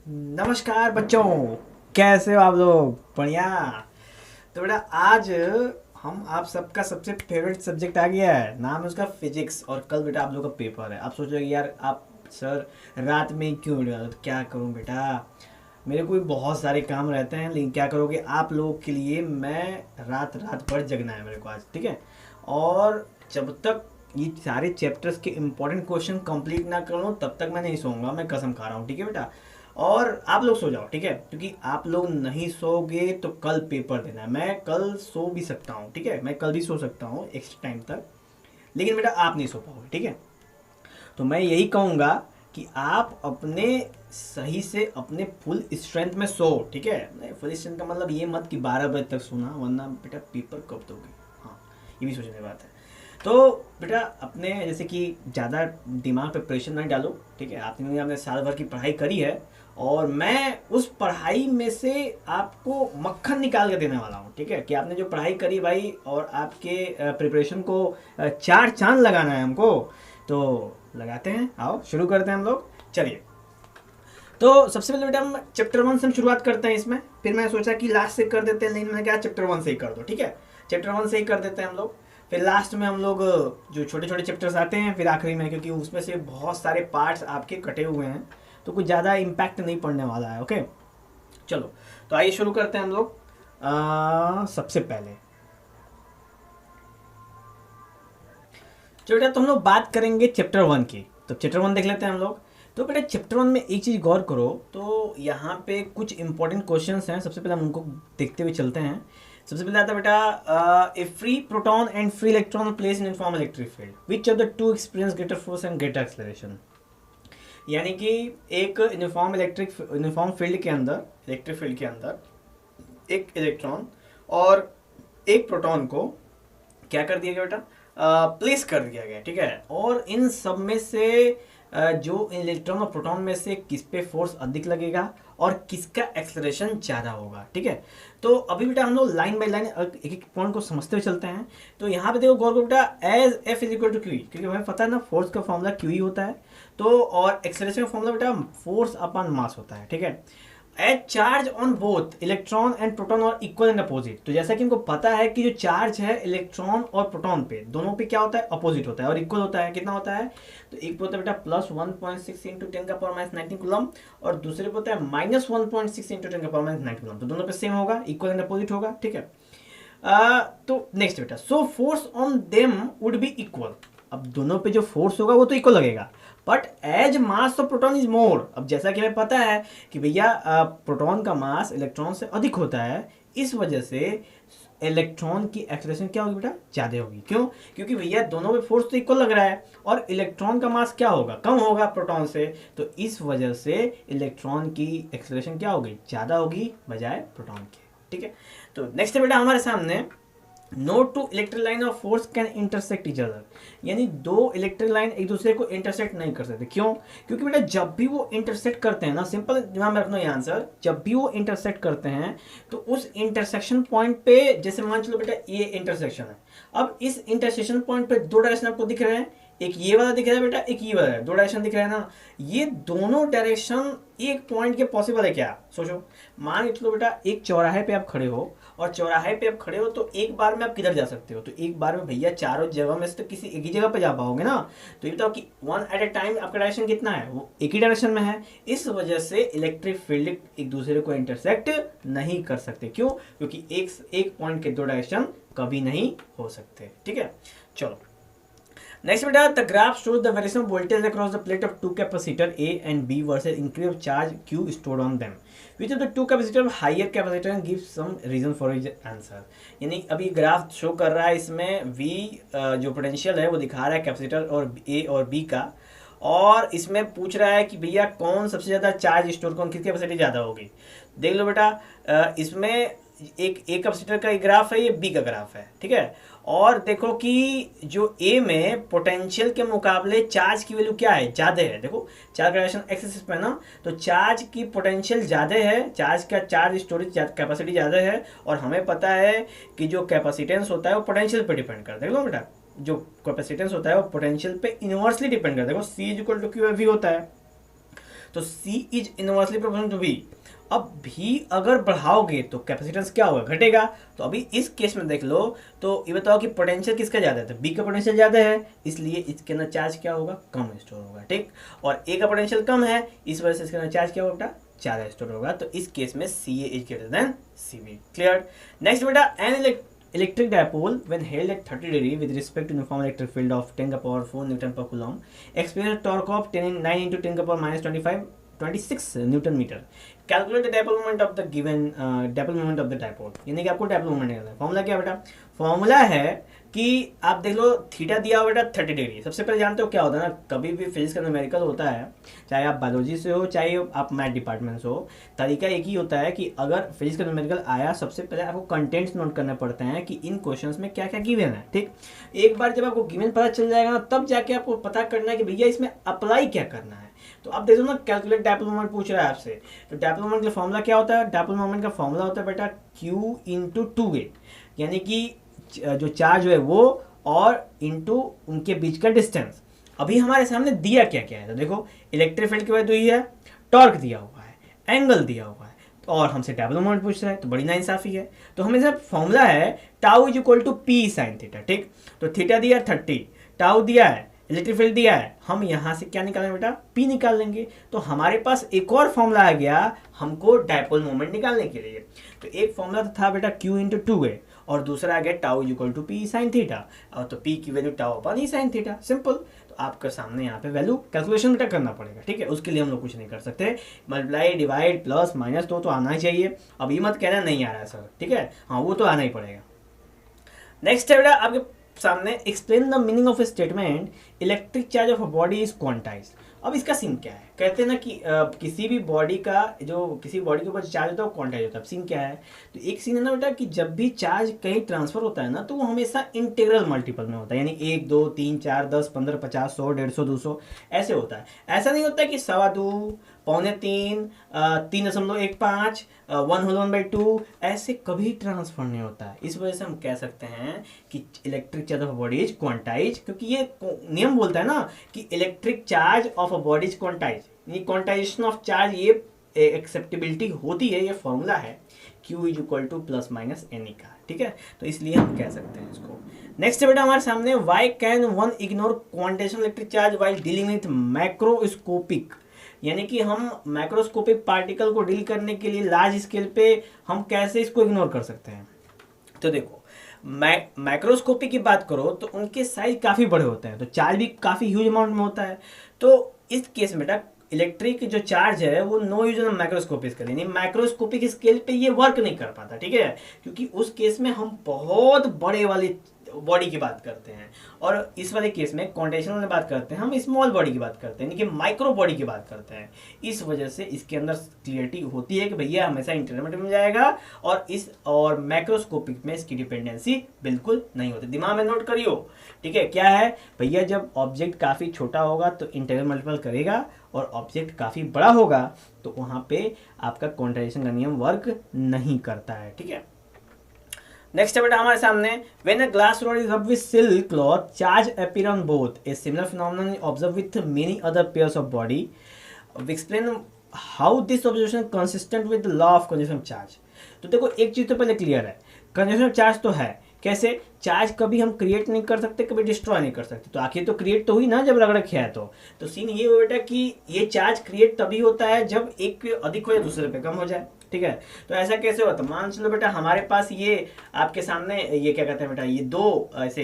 नमस्कार बच्चों, कैसे हो आप लोग? बढ़िया। तो बेटा आज हम आप सबका सबसे फेवरेट सब्जेक्ट आ गया है, नाम है उसका फिजिक्स। और कल बेटा आप लोग का पेपर है। आप सोच रहे हो कि यार आप सर रात में ही क्यों वीडियो डालो? तो क्या करूं बेटा, मेरे को भी बहुत सारे काम रहते हैं, लेकिन क्या करोगे आप लोगों के लिए मैं रात रात भर जगना है मेरे को आज, ठीक है। और जब तक ये सारे चैप्टर्स के इंपॉर्टेंट क्वेश्चन कंप्लीट ना कर लूँ तब तक मैं नहीं सोऊंगा, मैं कसम खा रहा हूँ, ठीक है बेटा। और आप लोग सो जाओ, ठीक है, क्योंकि आप लोग नहीं सोओगे तो कल पेपर देना है। मैं कल सो भी सकता हूँ, ठीक है, मैं कल भी सो सकता हूँ एक्स्ट्रा टाइम तक, लेकिन बेटा आप नहीं सो पाओगे, ठीक है। तो मैं यही कहूँगा कि आप अपने सही से अपने फुल स्ट्रेंथ में सो, ठीक है। नहीं, फुल स्ट्रेंथ का मतलब ये मत कि 12 बजे तक सोना, वरना बेटा पेपर कब दोगे। हाँ, ये भी सोचने की बात है। तो बेटा अपने जैसे कि ज़्यादा दिमाग पे प्रेशर नहीं डालो, ठीक है। आपने साल भर की पढ़ाई करी है और मैं उस पढ़ाई में से आपको मक्खन निकाल के देने वाला हूँ, ठीक है। कि आपने जो पढ़ाई करी भाई, और आपके प्रिपरेशन को चार चांद लगाना है हमको। तो लगाते हैं, आओ शुरू करते हैं हम लोग, चलिए। तो सबसे पहले बेटा हम चैप्टर 1 से हम शुरुआत करते हैं इसमें। फिर मैं सोचा कि लास्ट से कर देते हैं, लेकिन मैंने कहा चैप्टर 1 से ही कर दो, ठीक है। चैप्टर 1 से ही कर देते हैं हम लोग। फिर लास्ट में हम लोग जो छोटे छोटे चैप्टर्स आते हैं फिर आखिरी में, क्योंकि उसमें से बहुत सारे पार्ट्स आपके कटे हुए हैं, तो कुछ ज़्यादा इम्पैक्ट नहीं पड़ने वाला है, ओके। चलो, तो आइए शुरू करते हैं हम लोग। सबसे पहले चलो बेटा, तो हम लोग बात करेंगे चैप्टर 1 की। तो चैप्टर 1 देख लेते हैं हम लोग। तो बेटा चैप्टर 1 में एक चीज़ गौर करो, तो यहाँ पे कुछ इंपॉर्टेंट क्वेश्चंस हैं। सबसे पहले हम उनको देखते हुए चलते हैं। सबसे पहले आता है बेटा, a free proton and free electron place in uniform electric field, which of the two experience greater force and greater acceleration. यानी कि एक यूनिफॉर्म फील्ड के अंदर, इलेक्ट्रिक फील्ड के अंदर एक इलेक्ट्रॉन और एक प्रोटॉन को क्या कर दिया गया बेटा, प्लेस कर दिया गया, ठीक है। और इन सब में से जो इलेक्ट्रॉन और प्रोटॉन में से किस पे फोर्स अधिक लगेगा और किसका एक्सेलरेशन ज़्यादा होगा, ठीक है। तो अभी बेटा हम लोग लाइन बाय लाइन एक एक पॉइंट को समझते हुए चलते हैं। तो यहाँ पे देखो गौर करो बेटा, as F is equal to Q, क्योंकि हमें पता है ना फोर्स का फॉर्मूला क्यू ही होता है। तो और एक्सेलरेशन का फॉर्मूला बेटा फोर्स अपॉन मास होता है, ठीक है। As charge on both electron and proton और इक्वल एंड अपोजिट। तो जैसा कि हमको पता है कि जो चार्ज है इलेक्ट्रॉन और प्रोटॉन पे, दोनों पे क्या होता है, अपोजिट होता है। और इक्वल होता है, कितना होता है, तो एक पे होता है बेटा +1.6 इंटू 10⁻19 कूलम, और दूसरे पे होता है -1.6 इंटू 10⁻19 कूलम। तो दोनों पे सेम होगा, इक्वल एंड अपोजिट होगा, ठीक है। तो नेक्स्ट बेटा, so force on them would be equal. अब दोनों पे जो फोर्स होगा वो तो इक्वल लगेगा, but as mass of proton is more. अब जैसा कि हमें पता है कि भैया प्रोटॉन का मास इलेक्ट्रॉन से अधिक होता है, इस वजह से इलेक्ट्रॉन की एक्सेलरेशन क्या होगी बेटा, ज़्यादा होगी। क्यों? क्योंकि भैया दोनों पे फोर्स तो इक्वल लग रहा है, और इलेक्ट्रॉन का मास क्या होगा, कम होगा प्रोटॉन से। तो इस वजह से इलेक्ट्रॉन की एक्सेलरेशन क्या होगी, ज़्यादा होगी बजाय प्रोटॉन के, ठीक है। तो नेक्स्ट है बेटा हमारे सामने, no two electric line of force can intersect each other. यानी दो इलेक्ट्रिक लाइन एक दूसरे को इंटरसेक्ट नहीं कर सकते। क्यों? क्योंकि बेटा जब भी वो इंटरसेक्ट करते हैं ना, सिंपल दिमाग में रखना ये आंसर, जब भी वो इंटरसेक्ट करते हैं तो उस इंटरसेक्शन पॉइंट पे, जैसे मान चलो बेटा ये इंटरसेक्शन है, अब इस इंटरसेक्शन पॉइंट पे दो डायरेक्शन आपको दिख रहे हैं, एक ये वाला दिख रहा है बेटा, एक ये वाला है, दो डायरेक्शन दिख रहा है ना। ये दोनों डायरेक्शन एक पॉइंट के पॉसिबल है क्या, सोचो। मान के चलो बेटा एक चौराहे पे आप खड़े हो, और चौराहे पे आप खड़े हो तो एक बार में आप किधर जा सकते हो, तो एक बार में भैया चारों जगह में से तो किसी एक ही जगह पे जा पाओगे ना। तो ये बताओ कि वन एट ए टाइम आपका डायरेक्शन कितना है, वो एक ही डायरेक्शन में है। इस वजह से इलेक्ट्रिक फील्ड एक दूसरे को इंटरसेक्ट नहीं कर सकते। क्यों? क्योंकि एक पॉइंट के दो डायरेक्शन कभी नहीं हो सकते, ठीक है। चलो नेक्स्ट बेटा, the graph shows the variation of voltage across the plate of two capacitor A and B versus increase of charge Q stored on them, which of the two capacitor higher capacitor and give some reason for is answer. यानी अभी graph show कर रहा है, इसमें we जो potential है वो दिखा रहा है कैपेसिटर और ए और बी का, और इसमें पूछ रहा है कि भैया कौन सबसे ज़्यादा चार्ज स्टोर, कौन किसकी कैपेसिटी ज़्यादा होगी। देख लो बेटा, इसमें एक कैपेसिटर का ग्राफ है, ये बी का ग्राफ है, ठीक है। और देखो कि जो ए में पोटेंशियल के मुकाबले चार्ज की वैल्यू क्या है, ज़्यादा है। देखो चार्ज ग्रेडेशन एक्सिस पे ना, तो चार्ज की पोटेंशियल ज़्यादा है, चार्ज का चार्ज स्टोरेज कैपेसिटी ज़्यादा है। और हमें पता है कि जो कैपेसिटेंस होता है वो पोटेंशियल पे डिपेंड करता है। देखो बेटा जो कैपेसिटेंस होता है वो पोटेंशियल पे इनवर्सली डिपेंड करता है। देखो C = Q V होता है। तो C is inversely proportional to V। अब भी अगर बढ़ाओगे तो कैपेसिटेंस क्या होगा, घटेगा। तो अभी इस केस में देख लो, तो ये बताओ कि पोटेंशियल किसका ज़्यादा है, तो बी का पोटेंशियल ज़्यादा है, इसलिए इसके अंदर चार्ज क्या होगा, कम स्टोर होगा, ठीक। और ए का पोटेंशियल कम है, इस वजह से इसके अंदर चार्ज क्या होगा बेटा, ज़्यादा स्टोर होगा। तो इस केस में C A is greater than C B. Clear. Next बेटा, an electric dipole when held at 30 degree with respect to uniform electric field of 10 to the power 4 Newton per Coulomb experience torque of 9 into 10 to the power minus 26 Newton meter. Calculate the dipole moment of the given dipole moment of the dipole। यानी कि आपको dipole moment निकालना है। Formula क्या बेटा, formula है कि आप देख लो थीटा दिया हुआ बेटा 30 डिग्री। सबसे पहले जानते हो क्या होता है ना, कभी भी फिजिक्स का न्यूमेरिकल होता है, चाहे आप बायोलॉजी से हो चाहे आप मैथ डिपार्टमेंट से हो, तरीका एक ही होता है कि अगर फिजिक्स का न्यूमेरिकल आया, सबसे पहले आपको कंटेंट्स नोट करने पड़ते हैं कि इन क्वेश्चंस में क्या क्या गिवन है, ठीक। एक बार जब आपको गिवन पता चल जाएगा ना, तब जाके आपको पता करना है कि भैया इसमें अप्लाई क्या करना है। तो अब देखो ना, कैलकुलेट डायपोल मोमेंट पूछ रहा है आपसे, तो डायपोल मोमेंट का फॉर्मूला क्या होता है, डायपोल मोमेंट का फॉर्मूला होता है बेटा Q इंटू 2A, यानी कि जो चार्ज है वो और इंटू उनके बीच का डिस्टेंस। अभी हमारे सामने दिया क्या क्या है, तो देखो इलेक्ट्रिक फील्ड की वैल्यू ही है, टॉर्क दिया हुआ है, एंगल दिया हुआ है, और हमसे डायपोल मोमेंट पूछ रहा है, तो बड़ी नाइंसाफी है। तो हमें सब फॉर्मूला है tau is equal to P sine theta, ठीक। तो थीटा दिया 30, टाउ दिया है, इलेक्ट्रिक फील्ड दिया है, हम यहाँ से क्या निकालेंगे बेटा, पी निकाल लेंगे। तो हमारे पास एक और फॉर्मूला आ गया हमको डायपोल मोमेंट निकालने के लिए। तो एक फॉर्मूला तो था बेटा Q इंटू 2A, और दूसरा आ गया tau is equal to P sine theta, और तो पी की value tau upon E sine theta, simple. तो आपके सामने यहाँ पे वैल्यू कैलकुलेशन बेटा करना पड़ेगा, ठीक है। उसके लिए हम लोग कुछ नहीं कर सकते, मल्टीप्लाई डिवाइड प्लस माइनस तो आना ही चाहिए। अब ये मत कहना नहीं आ रहा है सर, ठीक है, हाँ वो तो आना ही पड़ेगा। नेक्स्ट है बेटा आपके सामने, explain the meaning of A statement electric charge of a body is quantized. अब इसका सीन क्या है, कहते हैं ना कि किसी भी बॉडी का जो किसी बॉडी के ऊपर चार्ज होता है वो क्वांटाइज होता है। अब सीन क्या है, तो एक सीन है ना बेटा कि जब भी चार्ज कहीं ट्रांसफर होता है ना, तो वो हमेशा इंटीग्रल मल्टीपल में होता है, यानी 1 2 3 4 10 15 50 100 150 200 ऐसे होता है। ऐसा नहीं होता है कि 2.25 3 3.15 1/2 ऐसे कभी ट्रांसफर नहीं होता है। इस वजह से हम कह सकते हैं कि electric charge of body is quantize, क्योंकि ये नियम बोलता है ना कि electric charge of a body is quantize, यानी क्वांटाइजेशन ऑफ चार्ज ये एक्सेप्टेबिलिटी होती है, ये फॉर्मूला है Q is equal two plus minus NE का, ठीक है। तो इसलिए हम कह सकते हैं इसको। नेक्स्ट बेटा हमारे सामने, why can one ignore quantisation electric charge while dealing with macroscopic, यानी कि हम मैक्रोस्कोपिक पार्टिकल को डील करने के लिए लार्ज स्केल पे हम कैसे इसको इग्नोर कर सकते हैं। तो देखो मैक्रोस्कोपी की बात करो तो उनके साइज काफ़ी बड़े होते हैं, तो चार्ज भी काफ़ी ह्यूज अमाउंट में होता है। तो इस केस में बेटा इलेक्ट्रिक जो चार्ज है वो no use on microscopic scale, यानी माइक्रोस्कोपिक स्केल पे ये वर्क नहीं कर पाता, ठीक है, क्योंकि उस केस में हम बहुत बड़े वाली बॉडी की बात करते हैं, और इस वाले केस में क्वांटाइजेशन वाली बात करते हैं हम स्मॉल बॉडी की बात करते हैं, यानी कि माइक्रो बॉडी की बात करते हैं। इस वजह से इसके अंदर क्लियरिटी होती है कि भैया हमेशा इंटरमीडिएट में जाएगा, और मैक्रोस्कोपिक में इसकी डिपेंडेंसी बिल्कुल नहीं होती। दिमाग में नोट करियो, ठीक है। क्या है भैया, जब ऑब्जेक्ट काफ़ी छोटा होगा तो इंटीग्रल मल्टीपल करेगा, और ऑब्जेक्ट काफ़ी बड़ा होगा तो वहाँ पे आपका क्वांटाइजेशन का नियम वर्क नहीं करता है, ठीक है। नेक्स्ट है बेटा हमारे सामने, when a glass rod is rubbed with silk cloth charge appear on both, a similar phenomenon observe with many other pairs of body, explain how this observation consistent with the law of conservation of charge. तो देखो एक चीज तो पहले clear है, conservation of charge तो है, कैसे, चार्ज कभी हम क्रिएट नहीं कर सकते, कभी डिस्ट्रॉय नहीं कर सकते, तो आखिर तो क्रिएट तो हुई ना जब रगड़ किया है। तो सीन ये हुआ बेटा कि ये चार्ज क्रिएट तभी होता है जब एक अधिक हो या दूसरे पे कम हो जाए, ठीक है। तो ऐसा कैसे होता है, मान चलो बेटा हमारे पास ये आपके सामने ये क्या कहते हैं बेटा, ये दो ऐसे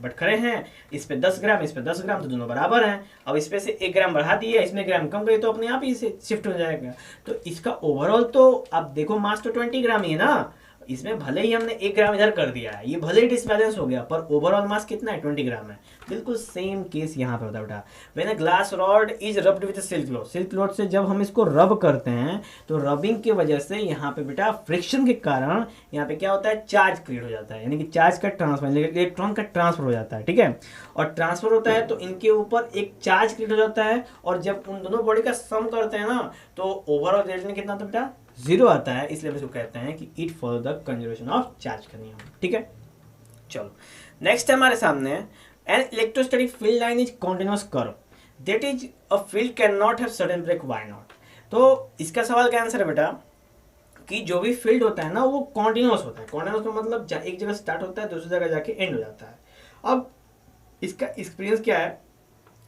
बटखरे हैं, इस पे 10 ग्राम इस पे 10 ग्राम, तो दोनों बराबर हैं। अब इस पे से 1 ग्राम बढ़ा दिए, इसमें ग्राम कम गए, तो अपने आप ही इसे शिफ्ट हो जाएगा। तो इसका ओवरऑल तो आप देखो मास तो 20 ग्राम ही है ना, इसमें भले ही हमने 1 ग्राम इधर कर दिया है, ये भले ही डिसबैलेंस हो गया, पर ओवरऑल मास कितना है, 20 ग्राम है। बिल्कुल सेम केस यहाँ पे होता है बेटा, when a glass rod is rubbed with silk cloth, silk cloth से जब हम इसको रब करते हैं तो रबिंग की वजह से यहाँ पे बेटा फ्रिक्शन के कारण यहाँ पे क्या होता है, चार्ज क्रिएट हो जाता है, यानी कि चार्ज का ट्रांसफर, इलेक्ट्रॉन का ट्रांसफर हो जाता है, ठीक है। और ट्रांसफर होता है तो इनके ऊपर एक चार्ज क्रिएट हो जाता है, और जब उन दोनों बॉडी का सम करते हैं ना तो ओवरऑल रिजल्ट कितना होता है बेटा, 0 आता है। इसलिए हम इसको कहते हैं कि it follow the conservation of charge का नियम, ठीक है। चलो नेक्स्ट है हमारे सामने, an electrostatic field line is continuous curve that is a field can not have sudden break, why not? तो इसका सवाल का आंसर है बेटा कि जो भी फील्ड होता है ना वो कॉन्टिन्यूस होता है। कॉन्टिन्यूस का मतलब एक जगह स्टार्ट होता है दूसरी जगह जाके एंड हो जाता है। अब इसका एक्सपीरियंस क्या है?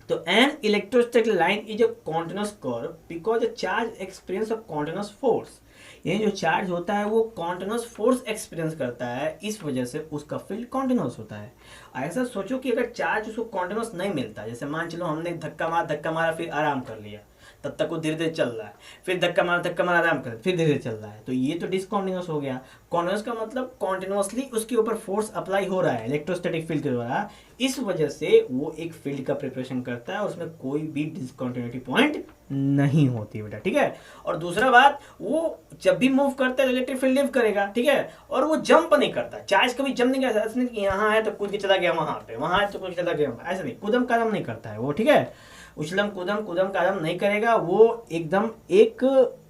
तो an electrostatic line is a continuous curve because a charge experience a continuous force. ये जो चार्ज होता है वो कॉन्टिन्यूस फोर्स एक्सपीरियंस करता है, इस वजह से उसका फील्ड कॉन्टिन्यूस होता है। ऐसा सोचो कि अगर चार्ज उसको कॉन्टिन्यूस नहीं मिलता, जैसे मान चलो हमने धक्का मारा फिर आराम कर लिया, तब तक वो धीरे धीरे चल रहा है, फिर धक्का मारा आराम कर फिर धीरे धीरे चल रहा है, तो ये तो डिसकॉन्टिन्यूस हो गया। कॉन्टिन्यूस का मतलब कॉन्टिन्यूसली उसके ऊपर फोर्स अप्लाई हो रहा है इलेक्ट्रोस्टैटिक फील्ड के द्वारा, इस वजह से वो एक फील्ड का प्रिपरेशन करता है और उसमें कोई भी डिसकॉन्टिन्यूटी पॉइंट नहीं होती बेटा, ठीक है। और दूसरा बात, वो जब भी मूव करता है इलेक्ट्रिक फील्ड लिव करेगा, ठीक है, और वो जंप नहीं करता। चार्ज कभी जंप नहीं करता, ऐसा नहीं कि यहाँ है तो कूद के चला गया वहां पे, वहां है तो कूद के चला गया, ऐसा नहीं, कूदम कदम नहीं करता है वो, ठीक है। उछलम कूदम कदम नहीं करेगा वो, एकदम एक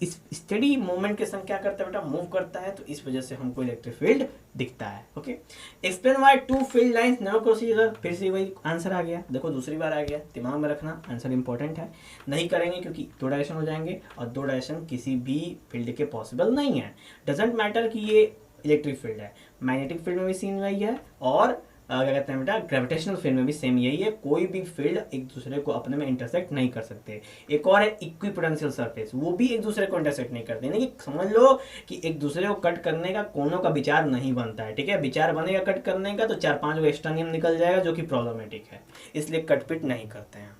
स्टेडी मूवमेंट के संग क्या करता है बेटा, मूव करता है, तो इस वजह से हमको इलेक्ट्रिक फील्ड दिखता है। Okay, explain why two field lines never cross each other. फिर से वही आंसर आ गया, देखो दूसरी बार आ गया, दिमाग में रखना, आंसर इंपॉर्टेंट है। नहीं करेंगे क्योंकि दो डायरेक्शन हो जाएंगे और दो डायरेक्शन किसी भी फील्ड के पॉसिबल नहीं है। डजेंट मैटर कि ये इलेक्ट्रिक फील्ड है, मैग्नेटिक फील्ड में भी सीन वही है और क्या कहते हैं बेटा ग्रेविटेशनल फील्ड में भी सेम यही है। कोई भी फील्ड एक दूसरे को अपने में इंटरसेक्ट नहीं कर सकते। एक और है इक्विपोटेंशियल सरफेस, वो भी एक दूसरे को इंटरसेक्ट नहीं करते, यानी कि समझ लो कि एक दूसरे को कट करने का कोनों का विचार नहीं बनता है, ठीक है। विचार बनेगा कट करने का तो 4-5 को एक्स्ट्रा नियम निकल जाएगा जो कि प्रॉब्लमेटिक है, इसलिए कटपिट नहीं करते हैं,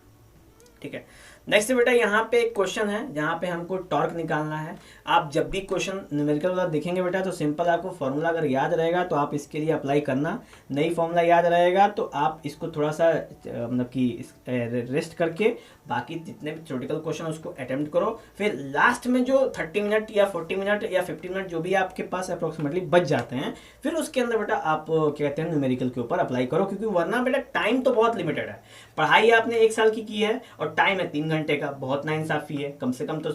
ठीक है। नेक्स्ट बेटा यहाँ पे एक क्वेश्चन है जहाँ पे हमको टॉर्क निकालना है। आप जब भी क्वेश्चन न्यूमेरिकल वाला देखेंगे बेटा तो सिंपल आपको फॉर्मूला अगर याद रहेगा तो आप इसके लिए अप्लाई करना, नहीं फॉर्मूला याद रहेगा तो आप इसको थोड़ा सा मतलब कि रेस्ट करके बाकी जितने भी थ्योरेटिकल क्वेश्चन उसको अटेम्प्ट करो। फिर लास्ट में जो 30 मिनट या 40 मिनट या 50 मिनट जो भी आपके पास अप्रोक्सीमेटली बच जाते हैं, फिर उसके अंदर बेटा आप क्या कहते हैं न्यूमेरिकल के ऊपर अप्लाई करो, क्योंकि वरना बेटा टाइम तो बहुत लिमिटेड है। पढ़ाई आपने 1 साल की है और टाइम है 3 घंटे का, बहुत नाइंसाफी है। कम से कम तो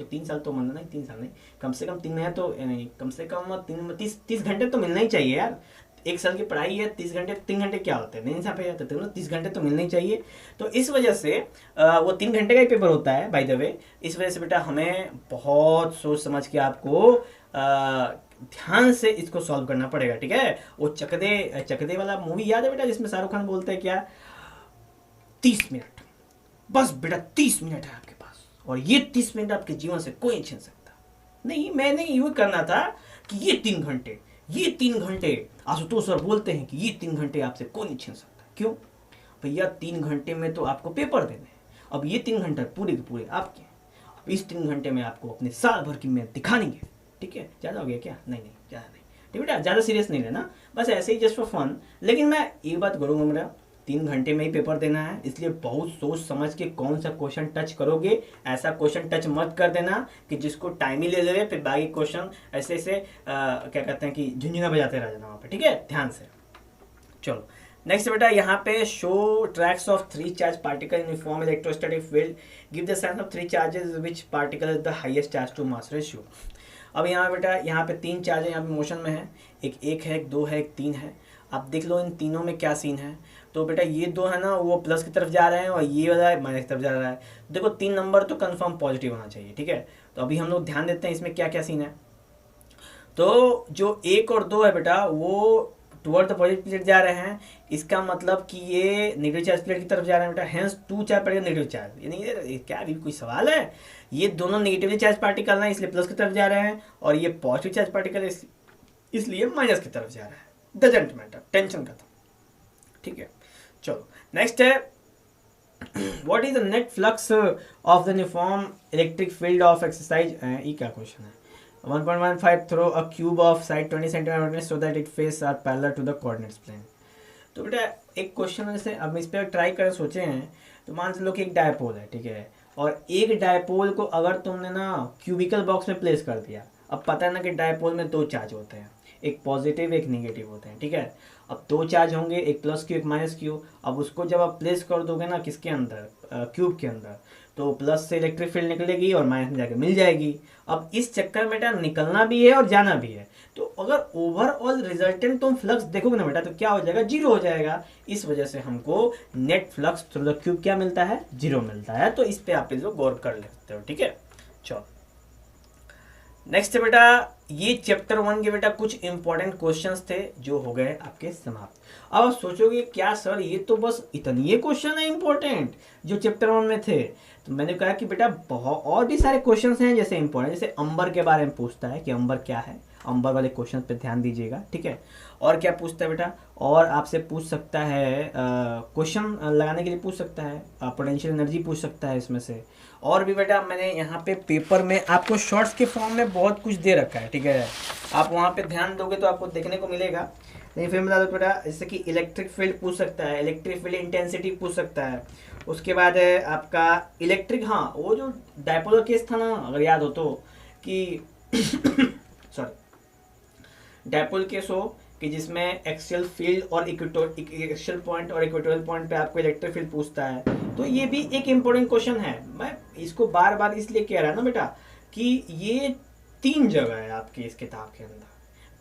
3 साल तो मानना नहीं, 3 साल नहीं, कम से कम 3 महीने तो नहीं, कम से कम 30 घंटे तो मिलना ही चाहिए यार। 1 साल की पढ़ाई है, 30 घंटे, 3 घंटे क्या होते हैं, नहीं इंसाफ है, तो 30 घंटे तो मिलने ही चाहिए। तो इस वजह से वो 3 घंटे का ही पेपर होता है बाय द वे। इस वजह से बेटा हमें बहुत सोच समझ के आपको ध्यान से इसको सॉल्व करना पड़ेगा, ठीक है। वो चकदे वाला मूवी याद है बेटा जिसमें शाहरुख खान बोलते हैं क्या, 30 मिनट, बस बेटा 30 मिनट है आपके पास और ये 30 मिनट आपके जीवन से कोई छीन सकता नहीं। मैंने यूँ करना था कि ये 3 घंटे आशुतोष सर बोलते हैं कि ये 3 घंटे आपसे कोई नहीं छीन सकता। क्यों भैया, 3 घंटे में तो आपको पेपर देने हैं। अब ये 3 घंटे पूरे के पूरे आपके, अब इस 3 घंटे में आपको अपने साल भर की मेहनत दिखानी है, ठीक है। ज़्यादा हो गया क्या? नहीं ज़्यादा नहीं, ठीक बेटा, ज़्यादा सीरियस नहीं लेना, बस ऐसे ही जस्ट फॉर फन। लेकिन मैं एक बात करूँगा मेरा, 3 घंटे में ही पेपर देना है, इसलिए बहुत सोच समझ के कौन सा क्वेश्चन टच करोगे। ऐसा क्वेश्चन टच मत कर देना कि जिसको टाइम ही ले ले, फिर बाकी क्वेश्चन ऐसे क्या कहते हैं कि झुंझुना बजाते रह जाना वहाँ पे, ठीक है, ध्यान से। चलो नेक्स्ट बेटा यहाँ पे show tracks of 3 charge particle uniform electrostatic field, give the sign of 3 charges which particle is the highest charge to mass ratio. अब यहाँ बेटा यहाँ पे 3 चार्ज है, यहाँ पे मोशन में है, एक है, एक 2 है, एक 3 है। आप देख लो इन तीनों में क्या सीन है। तो बेटा ये 2 है ना वो प्लस की तरफ जा रहे हैं और ये वाला माइनस की तरफ जा रहा है। देखो 3 नंबर तो कंफर्म पॉजिटिव होना चाहिए, ठीक है। तो अभी हम लोग ध्यान देते हैं इसमें क्या क्या सीन है। तो जो 1 और 2 है बेटा वो टुवर्ड द पॉजिटिव प्लेट जा रहे हैं, इसका मतलब कि ये नेगेटिव चार्ज प्लेट की तरफ जा रहे हैं बेटा, हेंस 2 चार्ज पड़ेगा नेगेटिव चार्ज। यानी क्या अभी कोई सवाल है, ये दोनों नेगेटिवली चार्ज पार्टिकल है इसलिए प्लस की तरफ जा रहे हैं और ये पॉजिटिव चार्ज पार्टिकल है इसलिए माइनस की तरफ जा रहा है। डजंट मैटर, टेंशन खत्म, ठीक है। चलो नेक्स्ट है, what is the net flux of the uniform electric field of exercise. ये क्या क्वेश्चन है, 1.15 through a cube of side 20 centimetre so that it face are parallel to the coordinates plane. तो बेटा एक क्वेश्चन जैसे अब इस पर ट्राई कर सोचे हैं, तो मान लो कि एक डायपोल है, ठीक है, और एक डायपोल को अगर तुमने ना क्यूबिकल बॉक्स में प्लेस कर दिया। अब पता है ना कि डायपोल में 2 चार्ज होते हैं, एक पॉजिटिव एक नेगेटिव होते हैं, ठीक है। अब 2 चार्ज होंगे, एक प्लस क्यू एक माइनस क्यू। अब उसको जब आप प्लेस कर दोगे ना किसके अंदर, क्यूब के अंदर, तो प्लस से इलेक्ट्रिक फील्ड निकलेगी और माइनस में जाके मिल जाएगी। अब इस चक्कर में बेटा निकलना भी है और जाना भी है, तो अगर ओवरऑल रिजल्टेंट तुम फ्लक्स देखोगे ना बेटा तो क्या हो जाएगा, जीरो हो जाएगा। इस वजह से हमको net flux through the cube क्या मिलता है, जीरो मिलता है। तो इस पे आप लोग गौर कर लेते हो, ठीक है। चलो नेक्स्ट बेटा, ये चैप्टर 1 के बेटा कुछ इंपॉर्टेंट क्वेश्चंस थे जो हो गए आपके समाप्त। अब आप सोचोगे क्या सर ये तो बस इतने ये क्वेश्चन है इंपॉर्टेंट जो चैप्टर 1 में थे। तो मैंने कहा कि बेटा बहुत और भी सारे क्वेश्चंस हैं जैसे इंपॉर्टेंट, जैसे अंबर के बारे में पूछता है कि अंबर क्या है, अंबर वाले क्वेश्चन पे ध्यान दीजिएगा, ठीक है। और क्या पूछता है बेटा, और आपसे पूछ सकता है क्वेश्चन लगाने के लिए पूछ सकता है, पोटेंशियल एनर्जी पूछ सकता है इसमें से। और भी बेटा मैंने यहाँ पे पेपर में आपको शॉर्ट्स के फॉर्म में बहुत कुछ दे रखा है, ठीक है। आप वहाँ पे ध्यान दोगे तो आपको देखने को मिलेगा। नहीं फिर बता दो बेटा, जैसे कि इलेक्ट्रिक फील्ड पूछ सकता है, इलेक्ट्रिक फील्ड इंटेंसिटी पूछ सकता है। उसके बाद है आपका इलेक्ट्रिक, हाँ वो जो डायपोलर केस था ना अगर याद हो तो, कि सॉरी डायपोल केस हो कि जिसमें एक्सियल फील्ड और एक्सियल पॉइंट और इक्वेटोरियल पॉइंट पे आपको इलेक्ट्रिक फील्ड पूछता है। तो ये भी एक इम्पोर्टेंट क्वेश्चन है। मैं इसको बार बार इसलिए कह रहा है ना बेटा कि ये 3 जगह है आपकी इस किताब के अंदर।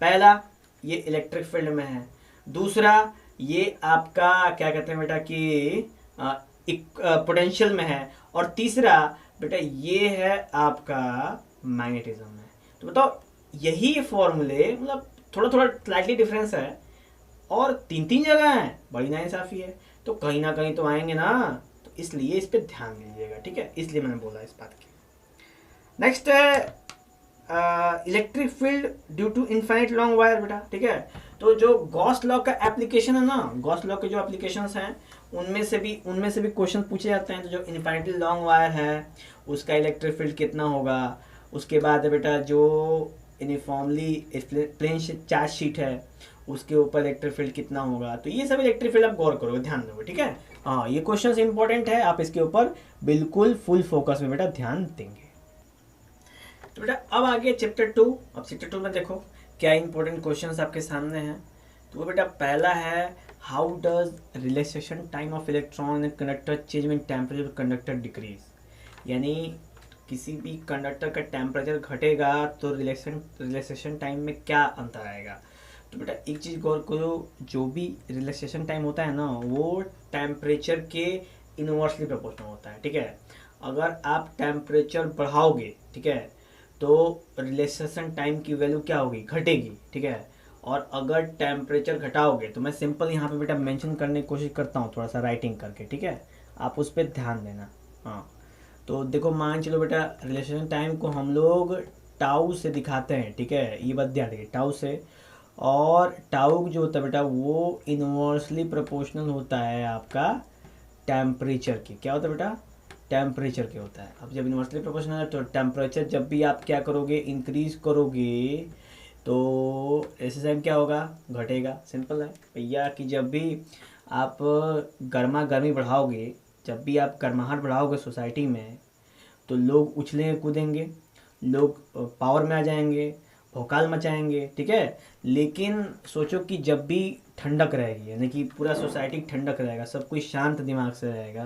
पहला ये इलेक्ट्रिक फील्ड में है, दूसरा ये आपका क्या कहते हैं बेटा कि पोटेंशियल में है, और तीसरा बेटा ये है आपका मैग्नेटिज्म में। तो बताओ यही फॉर्मूले, मतलब थोड़ा थोड़ा स्लाइटली डिफरेंस है और 3 जगह हैं, बड़ी नाइंसाफी है। तो कहीं ना कहीं तो आएंगे ना, तो इसलिए इस पे ध्यान दीजिएगा, ठीक है। इसलिए मैंने बोला इस बात की। नेक्स्ट है electric field due to infinite long wire बेटा, ठीक है। तो जो गॉस लॉ का एप्लीकेशन है ना, गॉस लॉ के जो एप्लीकेशंस हैं उनमें से भी क्वेश्चन पूछे जाते हैं। तो जो इनफाइनाइटली लॉन्ग वायर है उसका इलेक्ट्रिक फील्ड कितना होगा। उसके बाद है बेटा जो यूनिफॉर्मली प्लेन चार्ज शीट है उसके ऊपर इलेक्ट्रिक फील्ड कितना होगा। तो ये सब इलेक्ट्रिक फील्ड आप गौर करोगे, ध्यान दोगे, ठीक है। हाँ ये क्वेश्चन इंपॉर्टेंट है, आप इसके ऊपर बिल्कुल फुल फोकस में बेटा ध्यान देंगे। तो बेटा अब आगे चैप्टर 2। अब चैप्टर 2 में देखो क्या इंपॉर्टेंट क्वेश्चंस आपके सामने हैं। तो वो बेटा पहला है, how does relaxation time of electron in conductor change when temperature conductor decrease. यानी किसी भी कंडक्टर का टेम्परेचर घटेगा तो रिलैक्सेशन टाइम में क्या अंतर आएगा। तो बेटा एक चीज़ गौर करो, जो भी रिलैक्सेशन टाइम होता है ना वो टेम्परेचर के इनवर्सली प्रोपोर्शनल होता है, ठीक है। अगर आप टेम्परेचर बढ़ाओगे, ठीक है, तो रिलैक्सेशन टाइम की वैल्यू क्या होगी, घटेगी, ठीक है। और अगर टेम्परेचर घटाओगे, तो मैं सिंपल यहाँ पे बेटा मेंशन करने की कोशिश करता हूँ थोड़ा सा राइटिंग करके, ठीक है। आप उस पर ध्यान देना। हाँ तो देखो मान चलो बेटा रिलेशन टाइम को हम लोग टाउ से दिखाते हैं, ठीक है। ये बात ध्यान रखिए, टाउ से। और टाउ जो होता है बेटा वो इनवर्सली प्रोपोर्शनल होता है आपका टेम्परेचर के। क्या होता है बेटा, टेम्परेचर के होता है। अब जब इनवर्सली प्रोपोर्शनल है तो टेम्परेचर जब भी आप क्या करोगे, इंक्रीज करोगे, तो ऐसे टाइम क्या होगा, घटेगा। सिंपल है भैया कि जब भी आप गर्मी बढ़ाओगे, जब भी आप गर्माहट बढ़ाओगे सोसाइटी में, तो लोग उछलेंगे कूदेंगे, लोग पावर में आ जाएंगे, भौकाल मचाएंगे, ठीक है। लेकिन सोचो कि जब भी ठंडक रहेगी, यानी कि पूरा सोसाइटी ठंडक रहेगा, सब कोई शांत दिमाग से रहेगा,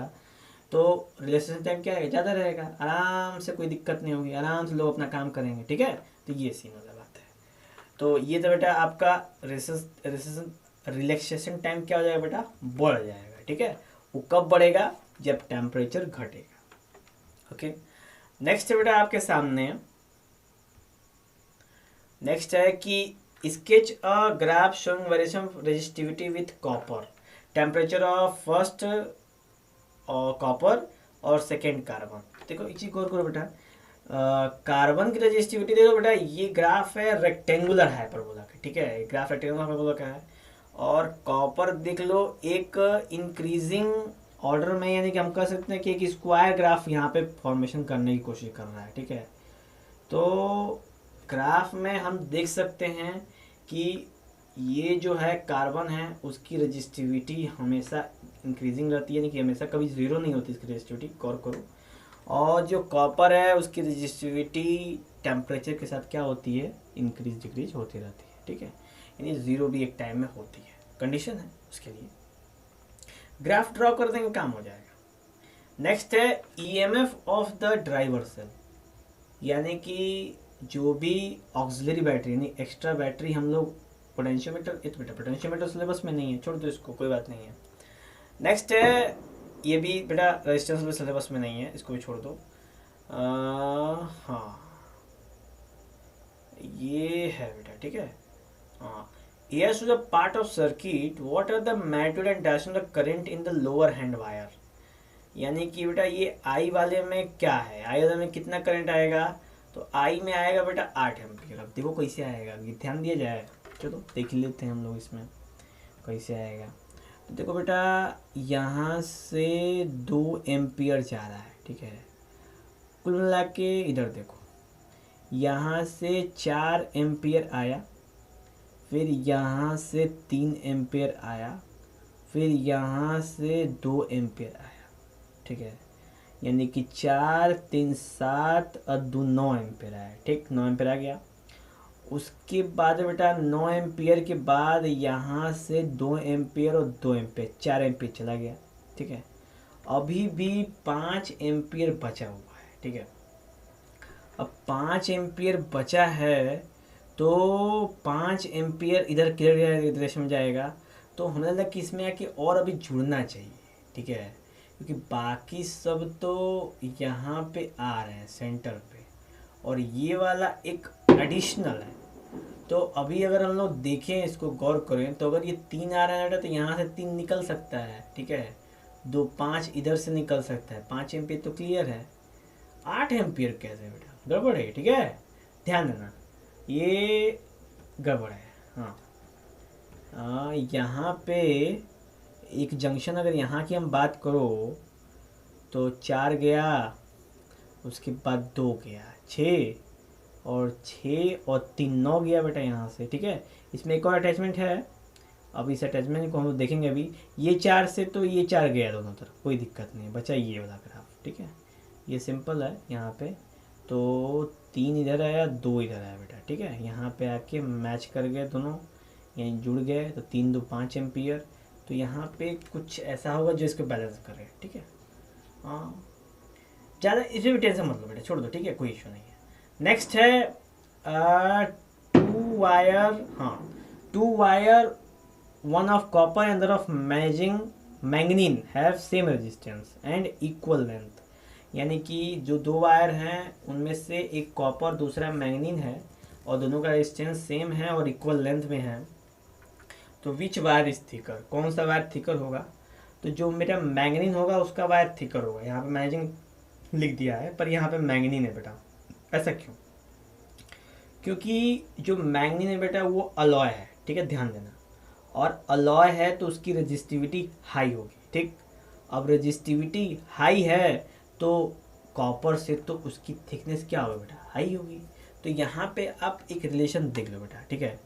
तो रिलेशन टाइम क्या है, ज़्यादा रहेगा, आराम से कोई दिक्कत नहीं होगी, आराम से लोग अपना काम करेंगे, ठीक है। तो ये सीन वाला बात है। तो ये तो बेटा आपका रिलैक्सेशन टाइम क्या हो जाएगा बेटा, बढ़ जाएगा, ठीक है। वो कब बढ़ेगा, जब टेम्परेचर घटेगा। ओके नेक्स्ट है बेटा आपके सामने, नेक्स्ट है कि sketch a graph showing variation resistivity with copper, temperature of first copper और सेकेंड कार्बन। देखो एक चीज गौर करो बेटा, कार्बन की रेजिस्टिविटी देखो बेटा, ये ग्राफ है रेक्टेंगुलर हाइपरबोला का, ठीक है। ग्राफ रेक्टेंगुलर हाइपरबोला का है। और कॉपर देख लो एक इंक्रीजिंग ऑर्डर में, यानी कि हम कह सकते हैं कि एक स्क्वायर ग्राफ यहाँ पे फॉर्मेशन करने की कोशिश कर रहा है, ठीक है। तो ग्राफ में हम देख सकते हैं कि ये जो है कार्बन है उसकी रजिस्टिविटी हमेशा इंक्रीजिंग रहती है, यानी कि हमेशा कभी ज़ीरो नहीं होती इसकी रजिस्टिविटी, गौर करो। और जो कॉपर है उसकी रजिस्टिविटी टेम्परेचर के साथ क्या होती है, इंक्रीज डिक्रीज होती रहती है, ठीक है। यानी ज़ीरो भी एक टाइम में होती है, कंडीशन है उसके लिए। ग्राफ ड्रॉ कर देंगे, काम हो जाएगा। नेक्स्ट है EMF of the driver cell, यानी कि जो भी ऑक्सिलरी बैटरी यानी एक्स्ट्रा बैटरी हम लोग पोटेंशियोमीटर, ये तो बेटा पोटेंशियोमीटर सिलेबस में नहीं है, छोड़ दो इसको, कोई बात नहीं है। नेक्स्ट है, ये भी बेटा रेजिस्टेंस में सिलेबस में नहीं है, इसको भी छोड़ दो। हाँ ये है बेटा, ठीक है। हाँ, yes to the part of circuit what are the magnitude and direction of the current in the lower hand wire। यानी कि बेटा ये आई वाले में क्या है, आई वाले में कितना करंट आएगा, तो आई में आएगा बेटा 8 एम्पियर। अब देखो कैसे आएगा, ये ध्यान दिया जाए, चलो देख लेते हैं हम लोग इसमें कैसे आएगा। तो देखो बेटा यहाँ से 2 एम्पियर जा रहा है, ठीक है। कुल मिला के इधर देखो, यहाँ से 4 एम्पियर आया, फिर यहाँ से 3 एम्पियर आया, फिर यहाँ से 2 एम्पियर आया, ठीक है। यानी कि 4 3 7 और 2 9 एम्पियर आया, ठीक, 9 एम्पियर आ गया। उसके बाद बेटा 9 एम्पियर के बाद यहाँ से 2 एम्पियर और 2 एम्पियर, 4 एम्पियर चला गया, ठीक है। अभी भी 5 एम्पियर बचा हुआ है, ठीक है। अब 5 एम्पियर बचा है, तो 5 एम्पियर इधर क्लियर डायरेक्शन में जाएगा, तो हमें लगा कि इसमें आके और अभी जुड़ना चाहिए, ठीक है, क्योंकि बाकी सब तो यहाँ पे आ रहे हैं सेंटर पे, और ये वाला एक एडिशनल है। तो अभी अगर हम लोग देखें, इसको गौर करें, तो अगर ये 3 आ रहा है बेटा, तो यहाँ से 3 निकल सकता है, ठीक है। 2 5 इधर से निकल सकता है, 5 एम्पियर तो क्लियर है। 8 एम्पियर कैसे बेटा, गड़बड़ है, ठीक है, ध्यान देना, ये गड़बड़ है। हाँ, यहाँ पे एक जंक्शन, अगर यहाँ की हम बात करो तो 4 गया, उसके बाद 2 गया, 6 और 3 9 गया बेटा यहाँ से, ठीक है। इसमें एक और अटैचमेंट है, अब इस अटैचमेंट को हम देखेंगे अभी। ये 4 से तो ये 4 गया दोनों तरफ, कोई दिक्कत नहीं, बचा ये वाला ग्राफ, ठीक है। ये सिंपल है यहाँ पे, तो 3 इधर आया, 2 इधर आया बेटा, ठीक है। यहाँ पे आके मैच कर गए दोनों, यहीं जुड़ गए, तो 3 2 5 एम्पियर। तो यहाँ पे कुछ ऐसा होगा जो इसको बैलेंस करे, ठीक है। हाँ, ज़्यादा इसमें भी टेंशन मत लो बेटा, छोड़ दो, ठीक है, कोई इशू नहीं है। नेक्स्ट है 2 वायर, हाँ 2 wire, one of copper and other of manganin have same resistance and equal length. यानी कि जो 2 वायर हैं उनमें से एक कॉपर दूसरा मैंगनीन है, और दोनों का रेजिस्टेंस सेम है और इक्वल लेंथ में है। तो विच वायर इज थिकर, कौन सा वायर थिकर होगा, तो जो मेरा मैंगनीन होगा उसका वायर थिकर होगा। यहाँ पे मैजिंग लिख दिया है, पर यहाँ पे मैंगनीन है बेटा। ऐसा क्यों, क्योंकि जो मैंगनीन है बेटा वो अलॉय है, ठीक है, ध्यान देना। और अलॉय है तो उसकी रेजिस्टिविटी हाई होगी, ठीक। अब रेजिस्टिविटी हाई है तो कॉपर से तो उसकी थिकनेस क्या होगी बेटा, हाई होगी। तो यहाँ पे आप एक रिलेशन देख लो बेटा, ठीक है।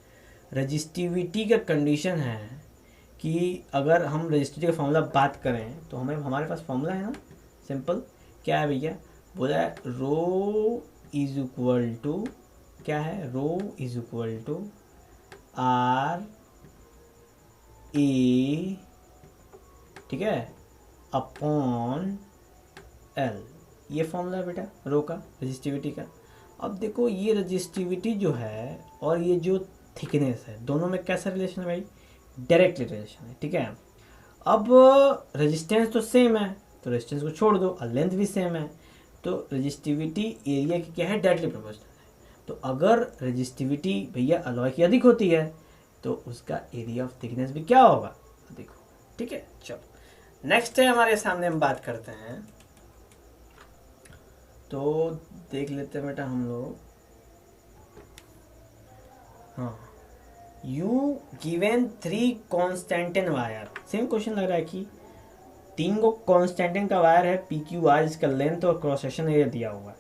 रेजिस्टिविटी का कंडीशन है कि अगर हम रेजिस्टिविटी का फॉर्मूला बात करें तो हमारे पास फॉर्मूला है ना, सिंपल, क्या है भैया, बोला है रो इज इक्वल टू, क्या है, रो is equal to R A, ठीक है, अपॉन एल। ये फॉर्मूला है बेटा रो का, रेजिस्टिविटी का। अब देखो ये रेजिस्टिविटी जो है और ये जो थिकनेस है, दोनों में कैसा रिलेशन है भाई, डायरेक्टली रिलेशन है, ठीक है। अब रेजिस्टेंस तो सेम है, तो रेजिस्टेंस को छोड़ दो, और लेंथ भी सेम है, तो रेजिस्टिविटी एरिया की क्या है, डायरेक्टली प्रोपोर्शनल है। तो अगर रेजिस्टिविटी भैया अलॉय की अधिक होती है तो उसका एरिया ऑफ थिकनेस भी क्या होगा, देखो, ठीक है। चलो नेक्स्ट है हमारे सामने, हम बात करते हैं, तो देख लेते हैं बेटा हम लोग। हाँ, you given 3 constantan wire, same question लग रहा है कि 3 को कॉन्स्टेंटिन का वायर है, पी क्यू आर, इसका लेंथ और क्रॉस सेक्शन एरिया दिया हुआ है,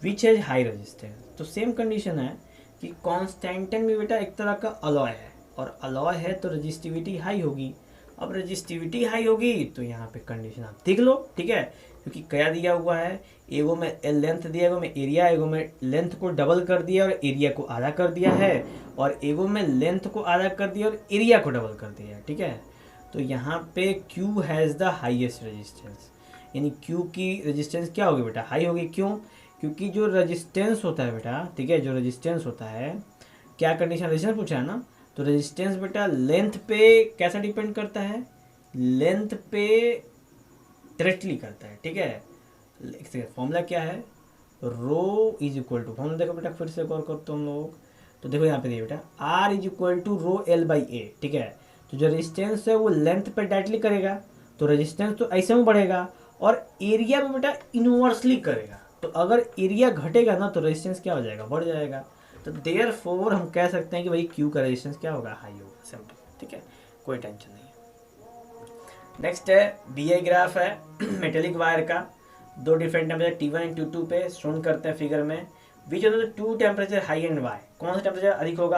विच हैज हाई रेजिस्टेंस। तो सेम कंडीशन है कि कॉन्स्टेंटिन भी बेटा एक तरह का अलॉय है, और अलॉय है तो रेजिस्टिविटी हाई होगी। अब रेजिस्टिविटी हाई होगी तो यहाँ पे कंडीशन आप देख लो, ठीक है, क्योंकि क्या दिया हुआ है, एगो में लेंथ दिया, एगो में एरिया, एगो में लेंथ को डबल कर दिया और एरिया को आधा कर दिया है, और एगो में लेंथ को आधा कर दिया और एरिया को डबल कर दिया है, ठीक है। तो यहाँ पे Q has the highest resistance, यानी Q की रेजिस्टेंस क्या होगी बेटा, हाई होगी। क्यों, क्योंकि जो रेजिस्टेंस होता है बेटा, ठीक है, जो रेजिस्टेंस होता है, क्या कंडीशन, रेजिस्टेंस पूछा है ना, तो रेजिस्टेंस बेटा लेंथ पे कैसा डिपेंड करता है, लेंथ पे डायरेक्टली करता है, ठीक है। फॉर्मूला क्या है, रो इज इक्वल टू, फॉर्मूला देखो बेटा फिर से गौर करते हम लोग, तो देखो यहाँ पे देखिए बेटा R is equal to rho L by A, ठीक है। तो जो रेजिस्टेंस है वो लेंथ पे डायरेक्टली करेगा, तो रेजिस्टेंस तो ऐसे में बढ़ेगा, और एरिया में बेटा इनवर्सली करेगा। तो अगर एरिया घटेगा ना तो रेजिस्टेंस क्या हो जाएगा, बढ़ जाएगा। तो देयरफॉर हम कह सकते हैं कि भाई क्यू का रेजिस्टेंस क्या होगा, हाई होगा, सिंपल, ठीक है, कोई टेंशन नहीं है। नेक्स्ट है बी आई ग्राफ है मेटेलिक वायर का, दो different temperature T1 and T2 पे शोन करते हैं फिगर में। Which of the two temperature high and why, कौन सा टेम्परेचर अधिक होगा,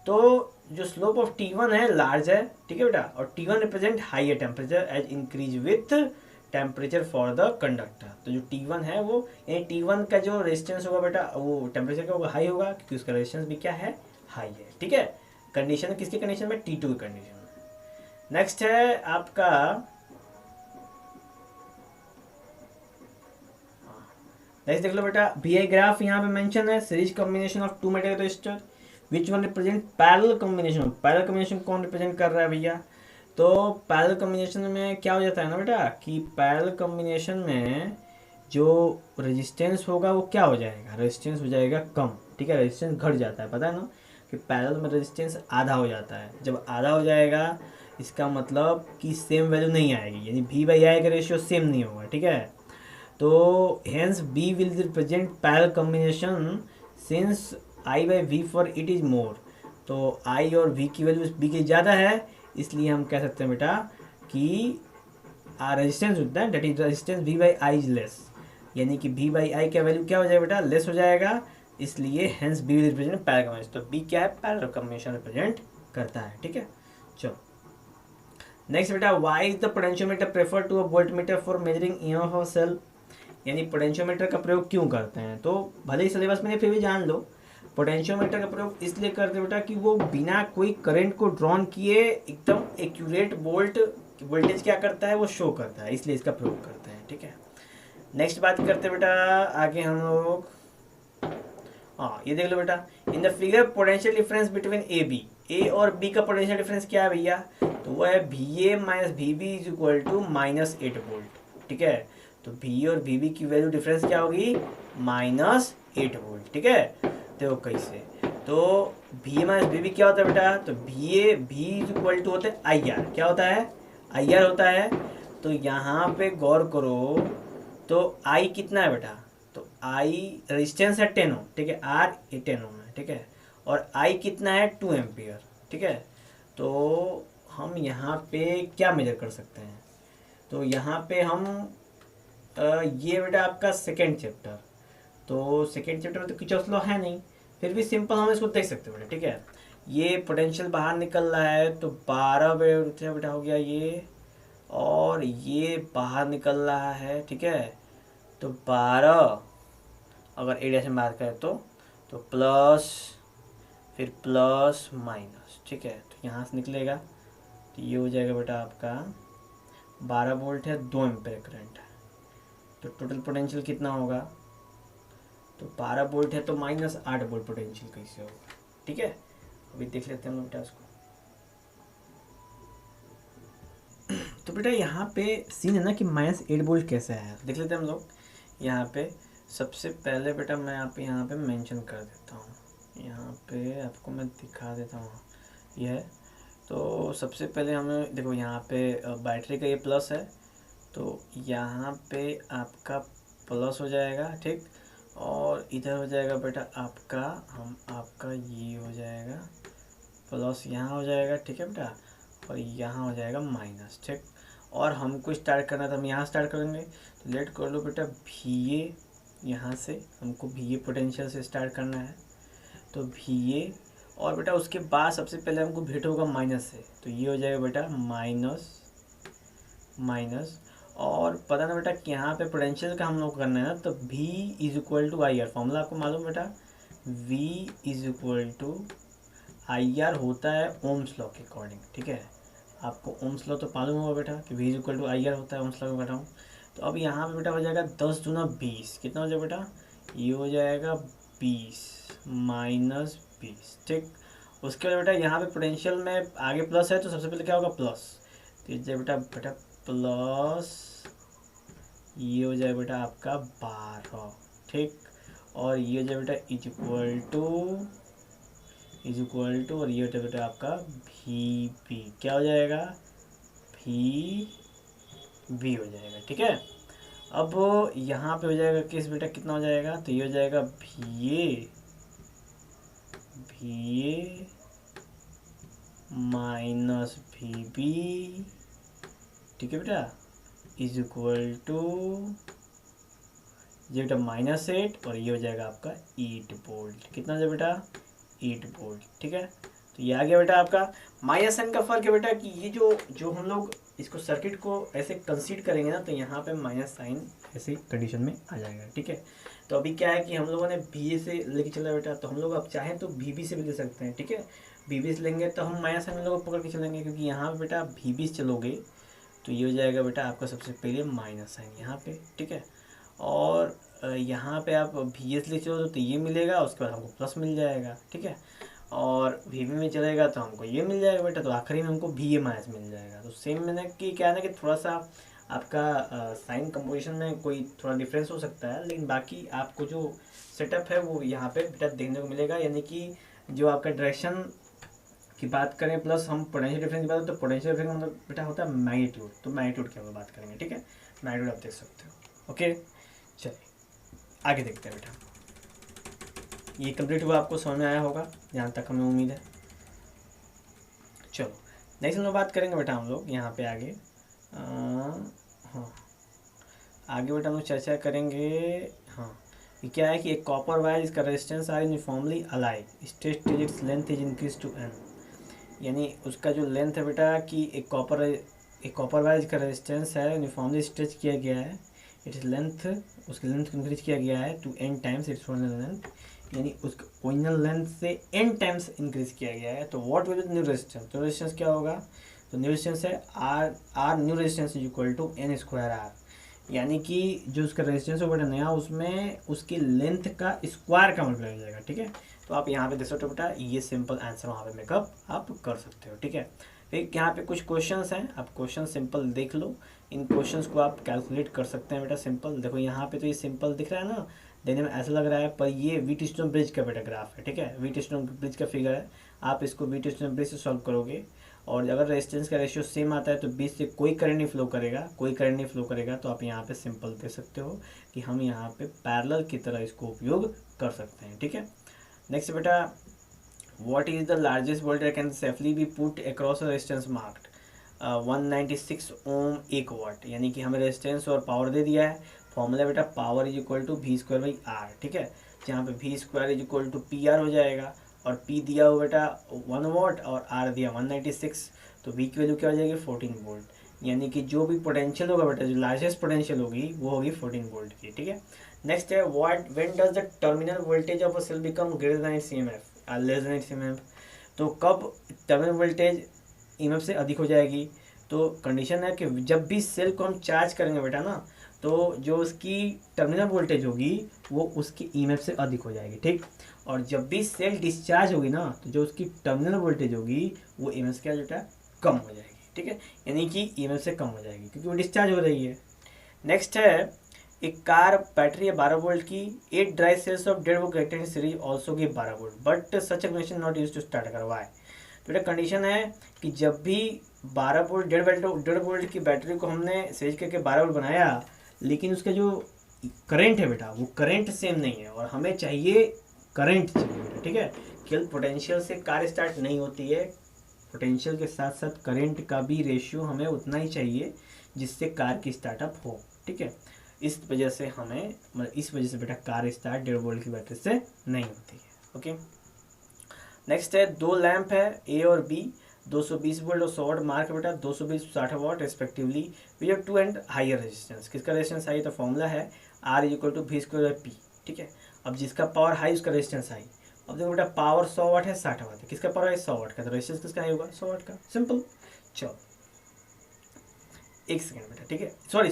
तो जो स्लोप ऑफ T1 है लार्ज है, ठीक है बेटा, और T1 represent high temperature as increase with temperature for the conductor. तो जो T1 है वो, यानी T1 का जो रेजिस्टेंस होगा बेटा वो टेम्परेचर का होगा, हाई होगा, क्योंकि उसका रेजिस्टेंस भी क्या है, हाई है, ठीक है। कंडीशन किसकी कंडीशन में, T2 की कंडीशन में। नेक्स्ट है आपका नेक्स्ट देख लो बेटा, बी आई ग्राफ यहाँ पे मेंशन है, series combination of two metal resistor which one represent parallel combination. Parallel combination कौन रिप्रेजेंट कर रहा है भैया, तो पैरेलल कॉम्बिनेशन में क्या हो जाता है ना बेटा, कि पैरेलल कॉम्बिनेशन में जो रेजिस्टेंस होगा वो क्या हो जाएगा, रेजिस्टेंस हो जाएगा कम, ठीक है, रेजिस्टेंस घट जाता है, पता है ना कि पैरेलल में रेजिस्टेंस आधा हो जाता है। जब आधा हो जाएगा इसका मतलब कि सेम वैल्यू नहीं आएगी, यानी V बाई आई का रेशियो सेम नहीं होगा, ठीक है। तो hence B will represent parallel combination since I by V for it is more। तो I और V की वैल्यू B की ज़्यादा है, इसलिए हम कह सकते हैं बेटा कि रेजिस्टेंस होता है, that is resistance V by I is less, यानी कि V बाई आई का वैल्यू क्या हो जाएगा बेटा, लेस हो जाएगा, इसलिए hence B will represent parallel combination। तो B क्या है, पैरेलल कॉम्बिनेशन रिप्रेजेंट करता है, ठीक है। चलो नेक्स्ट बेटा, why is the potentiometer prefer to a voltmeter for measuring EMF of cell, यानी पोटेंशियोमीटर का प्रयोग क्यों करते हैं, तो भले ही सिलेबस में फिर भी जान लो, पोटेंशियोमीटर का प्रयोग इसलिए करते हैं बेटा कि वो बिना कोई करंट को ड्रॉन किए एकदम एक्यूरेट वोल्टेज क्या करता है, वो शो करता है, इसलिए इसका प्रयोग करते हैं, ठीक है। नेक्स्ट बात करते हैं बेटा आगे हम लोग, हाँ ये देख लो बेटा, in the figure potential difference between A और बी का पोटेंशियल डिफरेंस क्या है भैया, तो वो है VA minus VB is equal to -8 volt, ठीक है। तो VA और VB की वैल्यू डिफरेंस क्या होगी, -8 वोल्ट, ठीक है। देखो कैसे, तो VA माइनस VB क्या होता है बेटा, तो V इज इक्वल टू होता है IR, क्या होता है, IR होता है। तो यहाँ पे गौर करो, तो I कितना है बेटा, तो I रेजिस्टेंस है 10 ओम, ठीक है, R 10 ओम है, ठीक है, और I कितना है 2 एम्पियर, ठीक है। तो हम यहाँ पे क्या मेजर कर सकते हैं, तो यहाँ पे हम ये बेटा आपका सेकेंड चैप्टर, तो सेकेंड चैप्टर में तो किर्चॉफ्स लॉ है नहीं, फिर भी सिंपल हम इसको देख सकते हैं बेटा, ठीक है। ये पोटेंशियल बाहर निकल रहा है, तो 12 बेटा हो गया ये, और ये बाहर निकल रहा है, ठीक है, तो 12 अगर एरिया से बात करें तो प्लस, फिर प्लस माइनस, ठीक है, तो यहाँ से निकलेगा, तो ये हो जाएगा बेटा आपका 12 वोल्ट है, 2 एम्पीयर करंट है, तो टोटल पोटेंशियल कितना होगा, तो 12 वोल्ट है तो -8 वोल्ट पोटेंशियल कैसे होगा, ठीक है। अभी देख लेते हैं हम बेटा इसको। तो बेटा यहाँ पे सीन है ना कि -8 वोल्ट कैसे आया, देख लेते हैं हम लोग। यहाँ पे सबसे पहले बेटा मैं यहाँ पे मेंशन कर देता हूँ, यहाँ पे आपको मैं दिखा देता हूँ यह। तो सबसे पहले हमें देखो यहाँ पे बैटरी का ये प्लस है, तो यहाँ पे आपका प्लस हो जाएगा, ठीक, और इधर हो जाएगा बेटा आपका ये हो जाएगा प्लस, यहाँ हो जाएगा, ठीक है बेटा, और यहाँ हो जाएगा माइनस, ठीक। और हमको स्टार्ट करना था, हम यहाँ स्टार्ट करेंगे, तो लेट कर लो बेटा VA, यहाँ से हमको VA पोटेंशियल से स्टार्ट करना है, तो VA, और बेटा उसके बाद सबसे पहले हमको भेट होगा माइनस से, तो ये हो जाएगा बेटा माइनस, और पता ना बेटा कि यहाँ पे पोटेंशियल का हम लोग करना है ना, तो V is equal to IR, formula आपको मालूम बेटा, V is equal to IR होता है ओम्स लॉ के अकॉर्डिंग, ठीक है। आपको ओम्स लॉ तो मालूम होगा बेटा कि V is equal to IR होता है ओम्स लॉ के अकॉर्डिंग। तो अब यहाँ पे बेटा हो जाएगा 10 दूना 20, कितना हो जाएगा बेटा, ये हो जाएगा 20 माइनस 20, ठीक। उसके बाद बेटा यहाँ पे पोटेंशियल में आगे प्लस है तो सबसे पहले क्या होगा, प्लस। तो ये बेटा बेटा प्लस, ये हो जाए बेटा आपका 12, ठीक। और ये हो जाए बेटा इज इक्वल टू और ये हो जाए बेटा आपका वी पी, क्या हो जाएगा, वी वी हो जाएगा, ठीक है। अब यहाँ पे हो जाएगा किस बेटा, कितना हो जाएगा, तो ये हो जाएगा V A minus V B, ठीक है बेटा, इज इक्वल टू ये बेटा -8 और ये हो जाएगा आपका 8 वोल्ट। कितना हो जाए बेटा, 8 वोल्ट, ठीक है। तो ये आ गया बेटा आपका। माइनस साइन का फर्क है बेटा कि ये जो हम लोग इसको सर्किट को ऐसे कंसीड करेंगे ना, तो यहाँ पे माइनस साइन ऐसे कंडीशन में आ जाएगा, ठीक है। तो अभी क्या है कि हम लोगों ने बी से लेके चला बेटा, तो हम लोग अब चाहें तो बी से भी ले सकते हैं, ठीक है। बी से लेंगे तो हम माइनस साइन लोग पकड़ के चलेंगे, क्योंकि यहाँ पे बेटा बी से चलोगे तो ये हो जाएगा बेटा आपका सबसे पहले माइनस साइन यहाँ पे, ठीक है। और यहाँ पे आप वी एस ले चलो तो ये मिलेगा, उसके बाद हमको प्लस मिल जाएगा, ठीक है। और वी बी में चलेगा तो हमको ये मिल जाएगा बेटा, तो आखिरी में हमको वी ए माइनस मिल जाएगा। तो सेम मैंने कि क्या है ना कि थोड़ा सा आपका साइन कंपोजिशन में कोई थोड़ा डिफरेंस हो सकता है, लेकिन बाकी आपको जो सेटअप है वो यहाँ पे बेटा देखने को मिलेगा। यानी कि जो आपका डायरेक्शन की बात करें प्लस हम पोटेंशियल डिफरेंस की बात करें, तो पोटेंशियल डिफरेंस मतलब बेटा होता है मैग्नीट्यूड, तो मैग्नीट्यूड की हम बात करेंगे, ठीक है। मैग्नीट्यूड आप देख सकते हो, ओके। चलिए आगे देखते हैं बेटा। ये कंप्लीट हुआ, आपको समझ में आया होगा जहाँ तक हमें उम्मीद है। चलो नेक्स्ट हम लोग बात करेंगे बेटा, हम लोग यहाँ पे आगे हाँ आगे बेटा हम लोग चर्चा करेंगे। हाँ ये क्या है कि एक कॉपर वायर इसका resistance R uniformly alike state till its length is increase to N. यानी उसका जो लेंथ है बेटा कि एक कॉपर वायर इसका रेजिस्टेंस है यूनिफॉर्मली स्ट्रेच किया गया है, इट्स लेंथ, उसकी लेंथ को इंक्रीज किया गया है to N times its original length, यानी उसका ओरिजिनल लेंथ से एन टाइम्स इंक्रीज किया गया है। तो what will be new resistance, तो रेजिस्टेंस क्या होगा, तो न्यू रेजिस्टेंस है R new resistance is equal to N square R. यानी कि जो उसका रेजिस्टेंस होगा बेटा नया, उसमें उसकी लेंथ का स्क्वायर का मल्टीप्लाई हो जाएगा, ठीक है। तो आप यहाँ पे देख सकते हो बेटा, ये सिंपल आंसर वहाँ पे मेकअप आप कर सकते हो, ठीक है। फिर यहाँ पे कुछ क्वेश्चंस हैं, आप क्वेश्चन सिंपल देख लो, इन क्वेश्चंस को आप कैलकुलेट कर सकते हैं बेटा सिंपल। देखो यहाँ पे तो ये सिंपल दिख रहा है ना, देखने में ऐसा लग रहा है, पर ये व्हीटस्टोन ब्रिज का बेटा ग्राफ है, ठीक है। व्हीटस्टोन ब्रिज का फिगर है, आप इसको व्हीटस्टोन ब्रिज से सॉल्व करोगे, और अगर रेजिस्टेंस का रेशियो सेम आता है तो बीच से कोई करंट नहीं फ्लो करेगा, तो आप यहाँ पे सिंपल दे सकते हो कि हम यहाँ पे पैरेलल की तरह इसको उपयोग कर सकते हैं, ठीक है। नेक्स्ट बेटा, what is the largest voltage can safely B put across resistance marked 196 ओम 1 वाट। यानी कि हमें रेजिस्टेंस और पावर दे दिया है, फॉर्मूला बेटा power is equal to V square by R, ठीक है। जहाँ पे V square is equal to P R हो जाएगा, और P दिया हो बेटा 1 वाट और R दिया 196, तो V की वैल्यू क्या हो जाएगी 14 वोल्ट। यानी कि जो भी पोटेंशियल होगा बेटा, जो लार्जेस्ट पोटेंशियल होगी वो होगी 14 वोल्ट की, ठीक है। नेक्स्ट है what when does the terminal voltage of a cell become greater than its EMF less than its EMF। तो कब टर्मिनल वोल्टेज EMF से अधिक हो जाएगी, तो कंडीशन है कि जब भी सेल को हम चार्ज करेंगे बेटा ना, तो जो उसकी टर्मिनल वोल्टेज होगी वो उसकी EMF से अधिक हो जाएगी, ठीक। और जब भी सेल डिस्चार्ज होगी ना, तो जो उसकी टर्मिनल वोल्टेज होगी वो EMF से क्या बेटा कम हो जाएगी, ठीक है। यानी कि EMF से कम हो जाएगी क्योंकि वो डिस्चार्ज हो रही है। नेक्स्ट है, एक कार बैटरी है 12 वोल्ट की, 8 dry cells of 1.5 volt connected series also give 12 volt but such a connection not used to start अगर वाई। तो बेटा कंडीशन है कि जब भी 12 वोल्ट 1.5 वोल्ट की बैटरी को हमने सीरीज करके 12 वोल्ट बनाया, लेकिन उसका जो करंट है बेटा वो करंट सेम नहीं है, और हमें चाहिए करंट चाहिए बेटा, ठीक है। केवल पोटेंशियल से कार स्टार्ट नहीं होती है, पोटेंशियल के साथ साथ करंट का भी रेशियो हमें उतना ही चाहिए जिससे कार की स्टार्टअप हो, ठीक है। इस वजह से हमें इस वजह से बेटा कार स्टार्ट 1.5 वोल्ट की बैटरी से नहीं होती है, ओके। नेक्स्ट है, 2 लैंप है ए और बी, 220 वोल्ट और 100 वाट मार्क बेटा 220 60 watt respectively, we have 2 and higher resistance. किसका रेजिस्टेंस हाई, तो फॉर्मूला है R equal to V square by P, ठीक है। अब जिसका पावर हाई उसका रेजिस्टेंस हाई। अब देखो बेटा पावर 100 वाट है 60 वाट है, किसका पावर है 100 वाट का, तो रेजिस्टेंस किसका हाई होगा 100 वाट का, सिंपल। चलो एक सेकेंड बेटा, ठीक है, सॉरी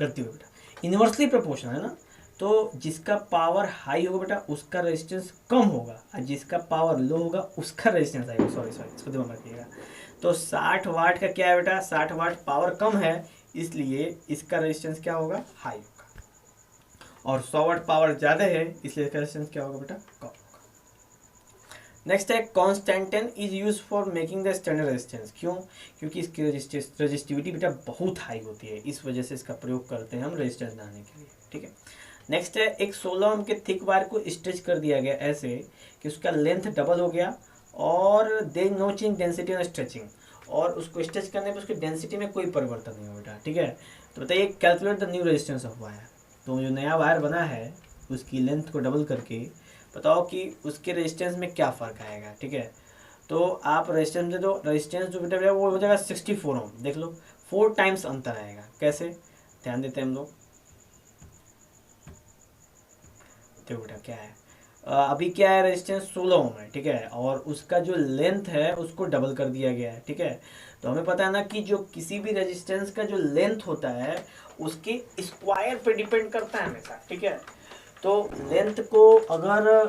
गलती हुई बेटा, इन्वर्सली प्रोपोर्शनल है ना, तो तो जिसका पावर हाई होगा बेटा उसका रेजिस्टेंस कम होगा, और जिसका पावर लो होगा उसका रेजिस्टेंस हाई होगा। सॉरी इसको दिमाग में रखिएगा। तो 60 वाट का क्या है बेटा, 60 वाट पावर कम है, इसलिए इसका रेजिस्टेंस क्या होगा, हाई होगा। और 100 वाट पावर ज़्यादा है, इसलिए इसका रेजिस्टेंस क्या होगा बेटा, कम होगा। नेक्स्ट है constantan is used for making the standard resistance. क्यों? क्योंकि इसकी रजिस्टिविटी बेटा बहुत हाई होती है, इस वजह से इसका प्रयोग करते हैं हम रेजिस्टेंस बनाने के लिए। ठीक है। नेक्स्ट है एक 16 ओम के थिक वायर को स्ट्रेच कर दिया गया ऐसे कि उसका लेंथ डबल हो गया और they know change density on stretching, और उसको स्ट्रेच करने पर उसकी डेंसिटी में कोई परिवर्तन नहीं हो बेटा। ठीक है। तो बताइए calculate the new resistance of wire. तो जो नया वायर बना है उसकी लेंथ को डबल करके बताओ कि उसके रेजिस्टेंस में क्या फ़र्क आएगा। ठीक है। तो आप रेजिस्टेंस दे दो, रेजिस्टेंस जो बेटा वो हो जाएगा 64 ओम। देख लो 4 टाइम्स अंतर आएगा। कैसे, ध्यान देते हैं हम लोग। देखो बेटा क्या है, अभी क्या है, रेजिस्टेंस 16 ओम है। ठीक है। और उसका जो लेंथ है उसको डबल कर दिया गया है। ठीक है। तो हमें पता है ना कि जो किसी भी रेजिस्टेंस का जो लेंथ होता है उसके स्क्वायर पे डिपेंड करता है हमेशा। ठीक है। तो लेंथ को अगर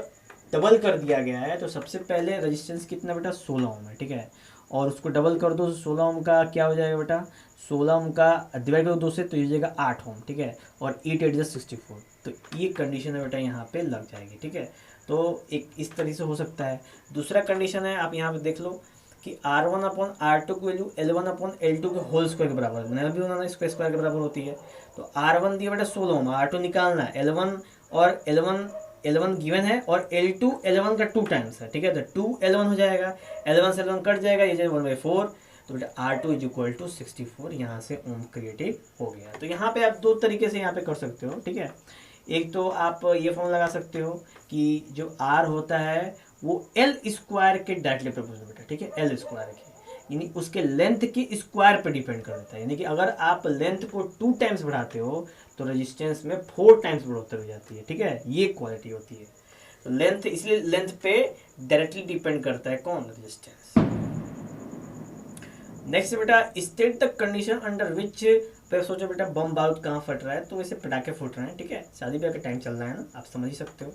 डबल कर दिया गया है तो सबसे पहले रेजिस्टेंस कितना बेटा, 16 ओम है। ठीक है। और उसको डबल कर दो, 16 ओम का क्या हो जाएगा बेटा, 16 ओम का डिवाइड करो 2 से तो ये हो जाएगा 8 ओम। ठीक है। और 8 8 64, तो ये कंडीशन है बेटा यहाँ पे लग जाएगी। ठीक है। तो एक इस तरह से हो सकता है। दूसरा कंडीशन है, आप यहाँ पे देख लो कि R1/R2 की वैल्यू L1/L2 के होल स्क्वायर के बराबर बनाना भी होना, इसको स्क्वायर के बराबर होती है। तो R1 दिया बेटा 16 ओम, R2 निकालना है, L1 और L1 गिवन है, और L2 L1 का 2 टाइम्स है। ठीक है। तो 2 L1 हो जाएगा, L1 से L1 कट जाएगा, ये 1/4। तो बेटा R2 = 64, यहाँ से ओम क्रिएटिव हो गया। तो यहाँ पे आप 2 तरीके से यहाँ पे कर सकते हो। ठीक है। एक तो आप ये फॉर्म लगा सकते हो कि जो R होता है वो L स्क्वायर के डायरेक्टली प्रोपोर्शनल बेटा। ठीक है। L स्क्वायर के यानी उसके लेंथ के स्क्वायर पे डिपेंड करता है, यानी कि अगर आप लेंथ को 2 टाइम्स बढ़ाते हो तो रेजिस्टेंस में 4 टाइम्स बढ़ोतरी हो जाती है। ठीक है। ये क्वालिटी होती है। तो लेंथ, इसलिए लेंथ पे डायरेक्टली डिपेंड करता है कौन, रेजिस्टेंस। नेक्स्ट बेटा स्टेट द कंडीशन अंडर विच, पे सोचो बेटा बम बारूद कहाँ फट रहा है, तो वैसे पटाखे फूट रहे हैं। ठीक है। शादी ब्याह का टाइम चल रहा है ना, आप समझ ही सकते हो।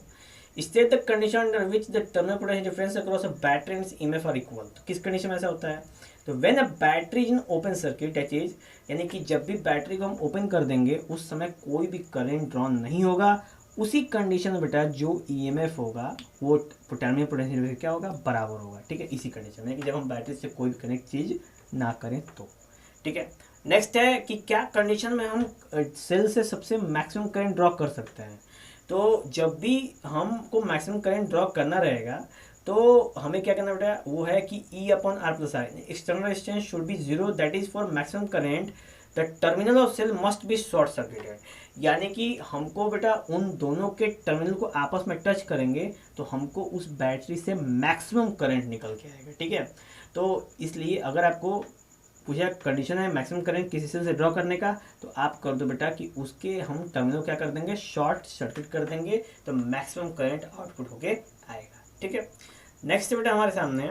State the condition under which the terminal potential difference across a battery and EMF are equal. तो किस कंडीशन में ऐसा होता है, तो when a battery in open circuit that is, यानी कि जब भी बैटरी को हम ओपन कर देंगे उस समय कोई भी करंट ड्रॉ नहीं होगा, उसी कंडीशन में बेटा जो ईएमएफ होगा वो टर्मिनल पोटेंशियल क्या होगा, बराबर होगा। ठीक है। इसी कंडीशन में कि जब हम बैटरी से कोई भी कनेक्ट चीज ना करें तो। ठीक है। नेक्स्ट है कि क्या कंडीशन में हम सेल से सबसे मैक्सिमम करंट ड्रॉ कर सकते हैं। तो जब भी हमको मैक्सिमम करंट ड्रॉ करना रहेगा तो हमें क्या करना बेटा, वो है कि E/R+R external resistance should be 0, that is for maximum current the terminal of cell must be short circuited. यानी कि हमको बेटा उन दोनों के टर्मिनल को आपस में टच करेंगे तो हमको उस बैटरी से मैक्सिमम करंट निकल के आएगा। ठीक है। तो इसलिए अगर आपको पूछा कंडीशन है मैक्सिमम करंट किसी सेल से ड्रॉ करने का, तो आप कर दो बेटा कि उसके हम टर्मिनल क्या कर देंगे, शॉर्ट सर्किट कर देंगे, तो मैक्सिमम करंट आउटपुट होके आएगा। ठीक है। नेक्स्ट बेटा हमारे सामने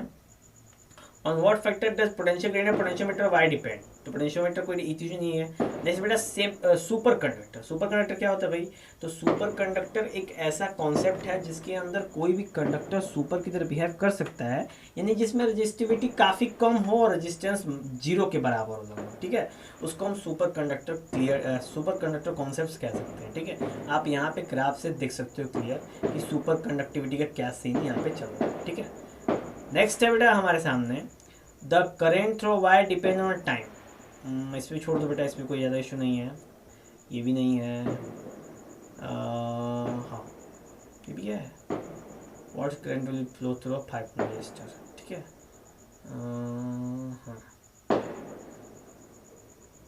on what factor does potential gradient potentiometer wire depend. तो पोटेंशियोमीटर कोई इक्वेशन नहीं है। नेक्स्ट बेटा same superconductor. Superconductor क्या होता है भाई, तो सुपर कंडक्टर एक ऐसा कॉन्सेप्ट है जिसके अंदर कोई भी कंडक्टर सुपर की तरह बिहेव कर सकता है, यानी जिसमें रजिस्टिविटी काफ़ी कम हो और रेजिस्टेंस 0 के बराबर हो। ठीक है। उसको हम सुपर कंडक्टर कॉन्सेप्ट कह सकते हैं। ठीक है। आप यहाँ पे ग्राफ से देख सकते हो क्लियर कि सुपर कंडक्टिविटी का क्या सीन यहाँ पे चल रहा है। ठीक है। नेक्स्ट है बेटा हमारे सामने the current through wire depend on time. इसमें छोड़ दो बेटा, इसमें कोई ज़्यादा इशू नहीं है, ये भी नहीं है, हाँ ये भी है। What current will flow through a 5 register. ठीक है। हाँ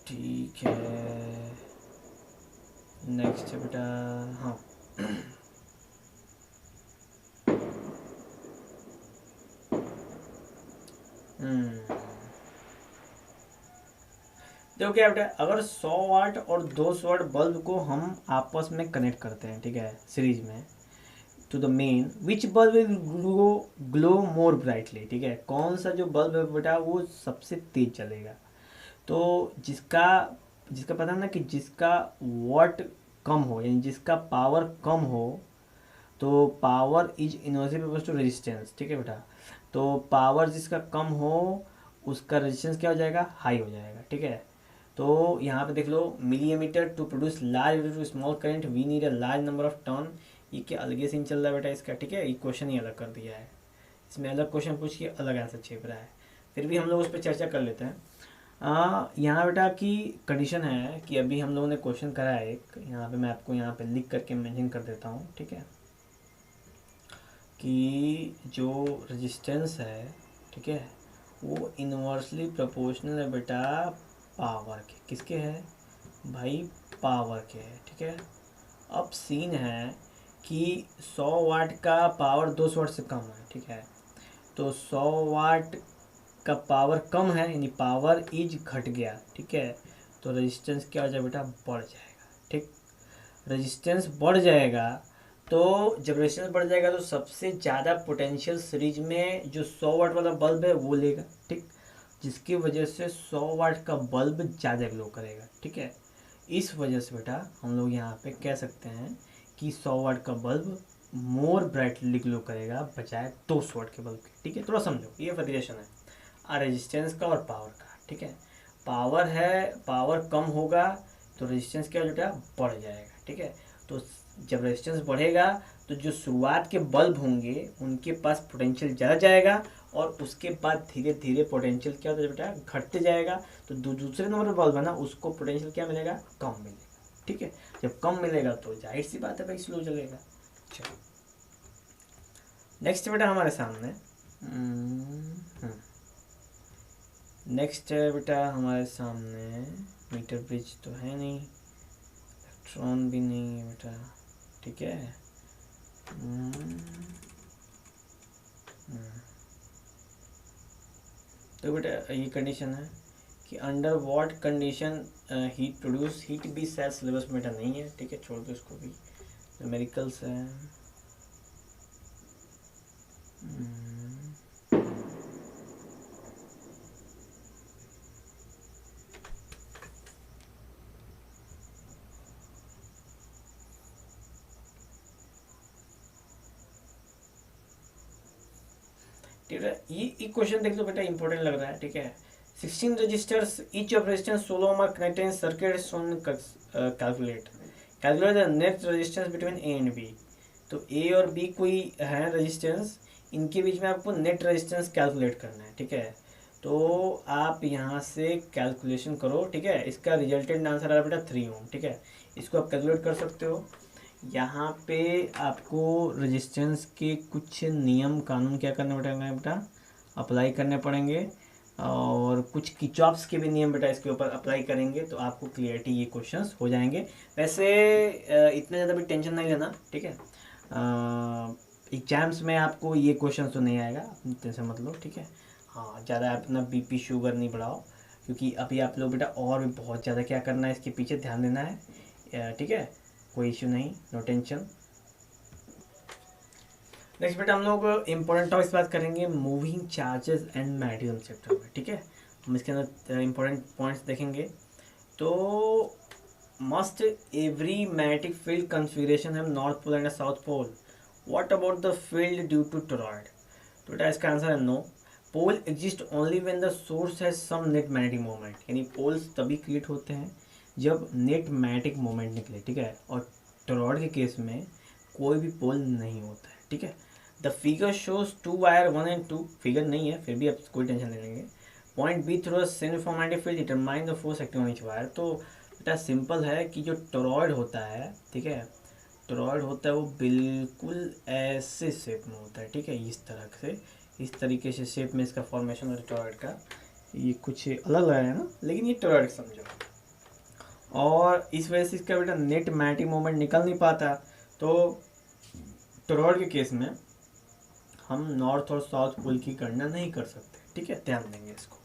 ठीक है। नेक्स्ट है बेटा, हाँ देखो क्या बेटा, अगर 100 वाट और 200 वाट बल्ब को हम आपस में कनेक्ट करते हैं, ठीक है, सीरीज में, to the main which bulb will glow more brightly. ठीक है। कौन सा जो बल्ब है बेटा वो सबसे तेज चलेगा, तो जिसका पता है ना कि जिसका वाट कम हो, यानी जिसका पावर कम हो, तो power is inversely proportional to resistance. ठीक है बेटा, तो पावर जिसका कम हो उसका रेजिस्टेंस क्या हो जाएगा, हाई हो जाएगा। ठीक है, तो यहाँ पे देख लो, milli ammeter to produce large to small current we need a large number of turn. ये क्या अलग सीन चल रहा है बेटा इसका। ठीक है, ये क्वेश्चन ही अलग कर दिया है, इसमें अलग क्वेश्चन पूछ के अलग आंसर छेप रहा है। फिर भी हम लोग उस पर चर्चा कर लेते हैं। यहाँ बेटा की कंडीशन है कि अभी हम लोगों ने क्वेश्चन करा है एक, यहाँ पे मैं आपको यहाँ पे लिख करके मेंशन कर देता हूँ। ठीक है, कि जो रेजिस्टेंस है, ठीक है, वो इन्वर्सली प्रोपोर्शनल है बेटा पावर के। किसके है भाई, पावर के है। ठीक है, अब सीन है कि 100 वाट का पावर 200 वाट से कम है। ठीक है, तो 100 वाट का पावर कम है, यानी पावर इज घट गया। ठीक है, तो रेजिस्टेंस क्या हो जाएगा बेटा, बढ़ जाएगा। ठीक, रेजिस्टेंस बढ़ जाएगा, तो जब रेजिस्टेंस बढ़ जाएगा तो सबसे ज़्यादा पोटेंशियल सीरीज में जो 100 वाट वाला बल्ब है वो लेगा। ठीक, जिसकी वजह से 100 वाट का बल्ब ज़्यादा ग्लो करेगा। ठीक है, इस वजह से बेटा हम लोग यहाँ पे कह सकते हैं कि 100 वाट का बल्ब मोर ब्राइटली ग्लो करेगा बजाय 200 वाट के बल्ब के। ठीक है, थोड़ा समझो, ये वेरिएशन है रेजिस्टेंस का और पावर का। ठीक है, पावर है, पावर कम होगा तो रेजिस्टेंस क्या हो जाएगा, बढ़ जाएगा। ठीक है, तो जब रेजिस्टेंस बढ़ेगा तो जो शुरुआत के बल्ब होंगे उनके पास पोटेंशियल ज़्यादा जाएगा, और उसके बाद धीरे धीरे पोटेंशियल क्या होता है बेटा, घटते जाएगा। तो दूसरे नंबर पर बल्ब है ना, उसको पोटेंशियल क्या मिलेगा, कम मिलेगा। ठीक है, जब कम मिलेगा तो जाहिर सी बात है भाई स्लो चलेगा। चलो नेक्स्ट बेटा हमारे सामने नेक्स्ट है बेटा हमारे सामने, मीटर ब्रिज तो है नहीं, इलेक्ट्रॉन भी नहीं है बेटा। ठीक है, तो बेटा ये कंडीशन है कि under what condition heat produce, heat भी शायद सिलेबस में बेटा नहीं है। ठीक है, छोड़ दो इसको भी, न्यूमेरिकल्स है। ठीक है, ये क्वेश्चन देख लो बेटा, इंपॉर्टेंट लग रहा है। ठीक है, 16 resistors each of resistance 16 ohm are connected in circuit shown, calculate the net resistance between A and B. तो ए और बी कोई है रेजिस्टेंस, इनके बीच में आपको नेट रेजिस्टेंस कैलकुलेट करना है। ठीक है, तो आप यहाँ से कैलकुलेशन करो। ठीक है, इसका रिजल्टेंट आंसर आ रहा है बेटा 3 ओम। ठीक है, इसको आप कैलकुलेट कर सकते हो। यहाँ पे आपको रेजिस्टेंस के कुछ नियम कानून क्या करने पड़ेंगे बेटा, अप्लाई करने पड़ेंगे, और कुछ किचॉप्स के भी नियम बेटा इसके ऊपर अप्लाई करेंगे तो आपको क्लियरिटी ये क्वेश्चंस हो जाएंगे। वैसे इतना ज़्यादा भी टेंशन नहीं लेना। ठीक है, एग्जाम्स में आपको ये क्वेश्चन तो नहीं आएगा, अपनी टेंशन मत लो। ठीक है, हाँ ज़्यादा अपना बीपी शुगर नहीं बढ़ाओ, क्योंकि अभी आप लोग बेटा और भी बहुत ज़्यादा क्या करना है, इसके पीछे ध्यान देना है। ठीक है, कोई इश्यू नहीं, नो टेंशन। नेक्स्ट बेटा हम लोग इम्पोर्टेंट टॉपिक्स बात करेंगे moving charges and magnetism chapter में। ठीक है, हम इसके अंदर इम्पोर्टेंट पॉइंट्स देखेंगे। तो must every magnetic field configuration है north pole and south pole, what about the field due to toroid. तो बेटा इसका आंसर है no, pole exist only when the source has some net magnetic moment, यानी poles तभी create होते हैं जब नेट मैग्नेटिक मोमेंट निकले। ठीक है, और टोरॉइड के केस में कोई भी पोल नहीं होता है। ठीक है, the figure shows 2 wire 1 and 2, figure नहीं है फिर भी आप कोई टेंशन नहीं लेंगे। Point B through uniform magnetic field determine the force acting on each wire. तो बेटा सिंपल है कि जो टोरॉइड होता है, ठीक है, टोरॉइड होता है वो बिल्कुल ऐसे शेप में होता है। ठीक है, इस तरह से, इस तरीके से शेप में इसका फॉर्मेशन होता है टोरॉइड का। ये कुछ अलग लग रहा है ना, लेकिन ये टोरॉइड समझो, और इस वजह से इसका बेटा नेट मैग्नेटिक मोमेंट निकल नहीं पाता। तो टोरॉइड के केस में हम नॉर्थ और साउथ पोल की गणना नहीं कर सकते। ठीक है, ध्यान देंगे इसको।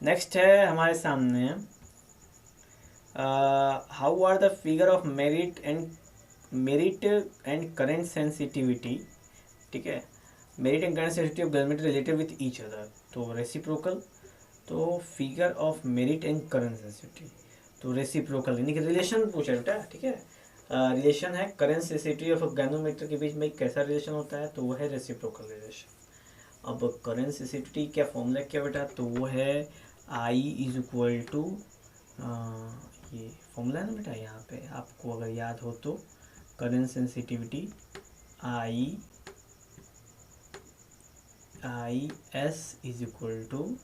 नेक्स्ट है हमारे सामने how are the figure of merit and current sensitivity. ठीक है, merit and current sensitivity of government related with each other, तो रेसिप्रोकल। तो figure of merit and current sensitivity, तो रेसिप्रोकल यानी कि रिलेशन पूछा बेटा। ठीक है, रिलेशन है करंट सेंसिटिविटी ऑफ गैनोमीटर के बीच में कैसा रिलेशन होता है, तो वो है रेसिप्रोकल रिलेशन। अब करंट सेंसिटिविटी क्या फॉर्मूला क्या बेटा, तो वो है आई इज इक्वल टू, ये फॉर्मूला है ना बेटा, यहाँ पे आपको अगर याद हो तो current sensitivity I S is equal to,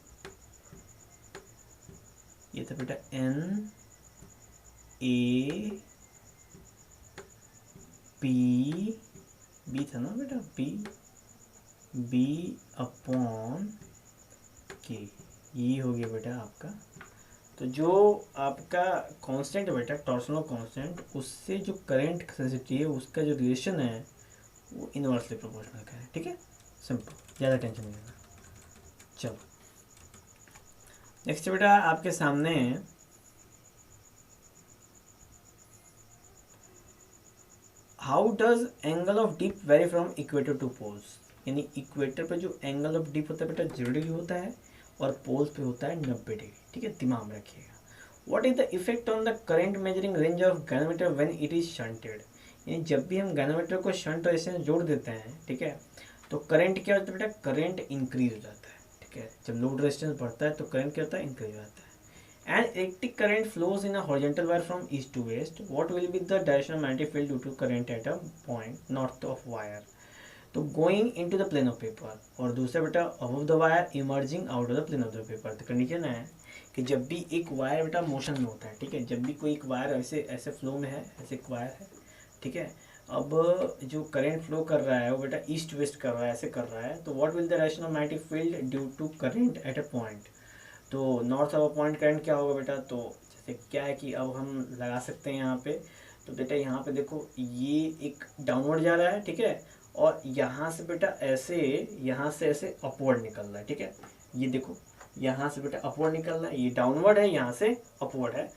ये था बेटा एन ए पी, बी था ना बेटा, बी अपॉन के, ये हो गया बेटा आपका। तो जो आपका कांस्टेंट है बेटा, टॉर्सनल कांस्टेंट, उससे जो करंट सेंसिटिविटी है उसका जो रिलेशन है वो इनवर्सली प्रोपोर्शनल का है। ठीक है, सिंपल, ज़्यादा टेंशन नहीं लेना। चलो नेक्स्ट बेटा आपके सामने how does angle of dip vary from equator to poles, यानी इक्वेटर पे जो एंगल ऑफ डिप होता है बेटा 0 डिग्री होता है और पोल्स पे होता है 90 डिग्री। ठीक है, दिमाग में रखिएगा। What is the effect on the current measuring range of galvanometer when it is shunted, यानी जब भी हम गैनोमीटर को शंट रेजिस्टेंस जोड़ देते हैं, ठीक है, तो करंट क्या होता है बेटा, करंट इंक्रीज हो जाता है। ठीक है, जब लोड रेजिस्टेंस बढ़ता है तो करंट क्या होता है, इंक्रीज हो जाता है। And electric current flows in a horizontal wire from east to west. What will be the direction of magnetic field due to current at a point north of wire? तो going into the plane of paper, और दूसरा बेटा above the wire emerging out of the plane of the paper। तो condition है कि जब भी एक वायर बेटा मोशन में होता है, ठीक है, जब भी कोई एक वायर ऐसे ऐसे फ्लो में है, ऐसे एक वायर है, ठीक है, अब जो करंट फ्लो कर रहा है वो बेटा ईस्ट वेस्ट कर रहा है, ऐसे कर रहा है, तो what will the direction of magnetic field due to current at a point, तो नॉर्थ ऑफ पॉइंट करंट क्या होगा बेटा, तो जैसे क्या है कि अब हम लगा सकते हैं यहाँ पे, तो बेटा यहाँ पे देखो ये एक डाउनवर्ड जा रहा है, ठीक है, और यहाँ से बेटा ऐसे, यहाँ से ऐसे अपवर्ड निकल रहा है। ठीक है, ये देखो यहाँ से बेटा अपवर्ड निकल रहा है, ये डाउनवर्ड है, यहाँ से अपवर्ड है।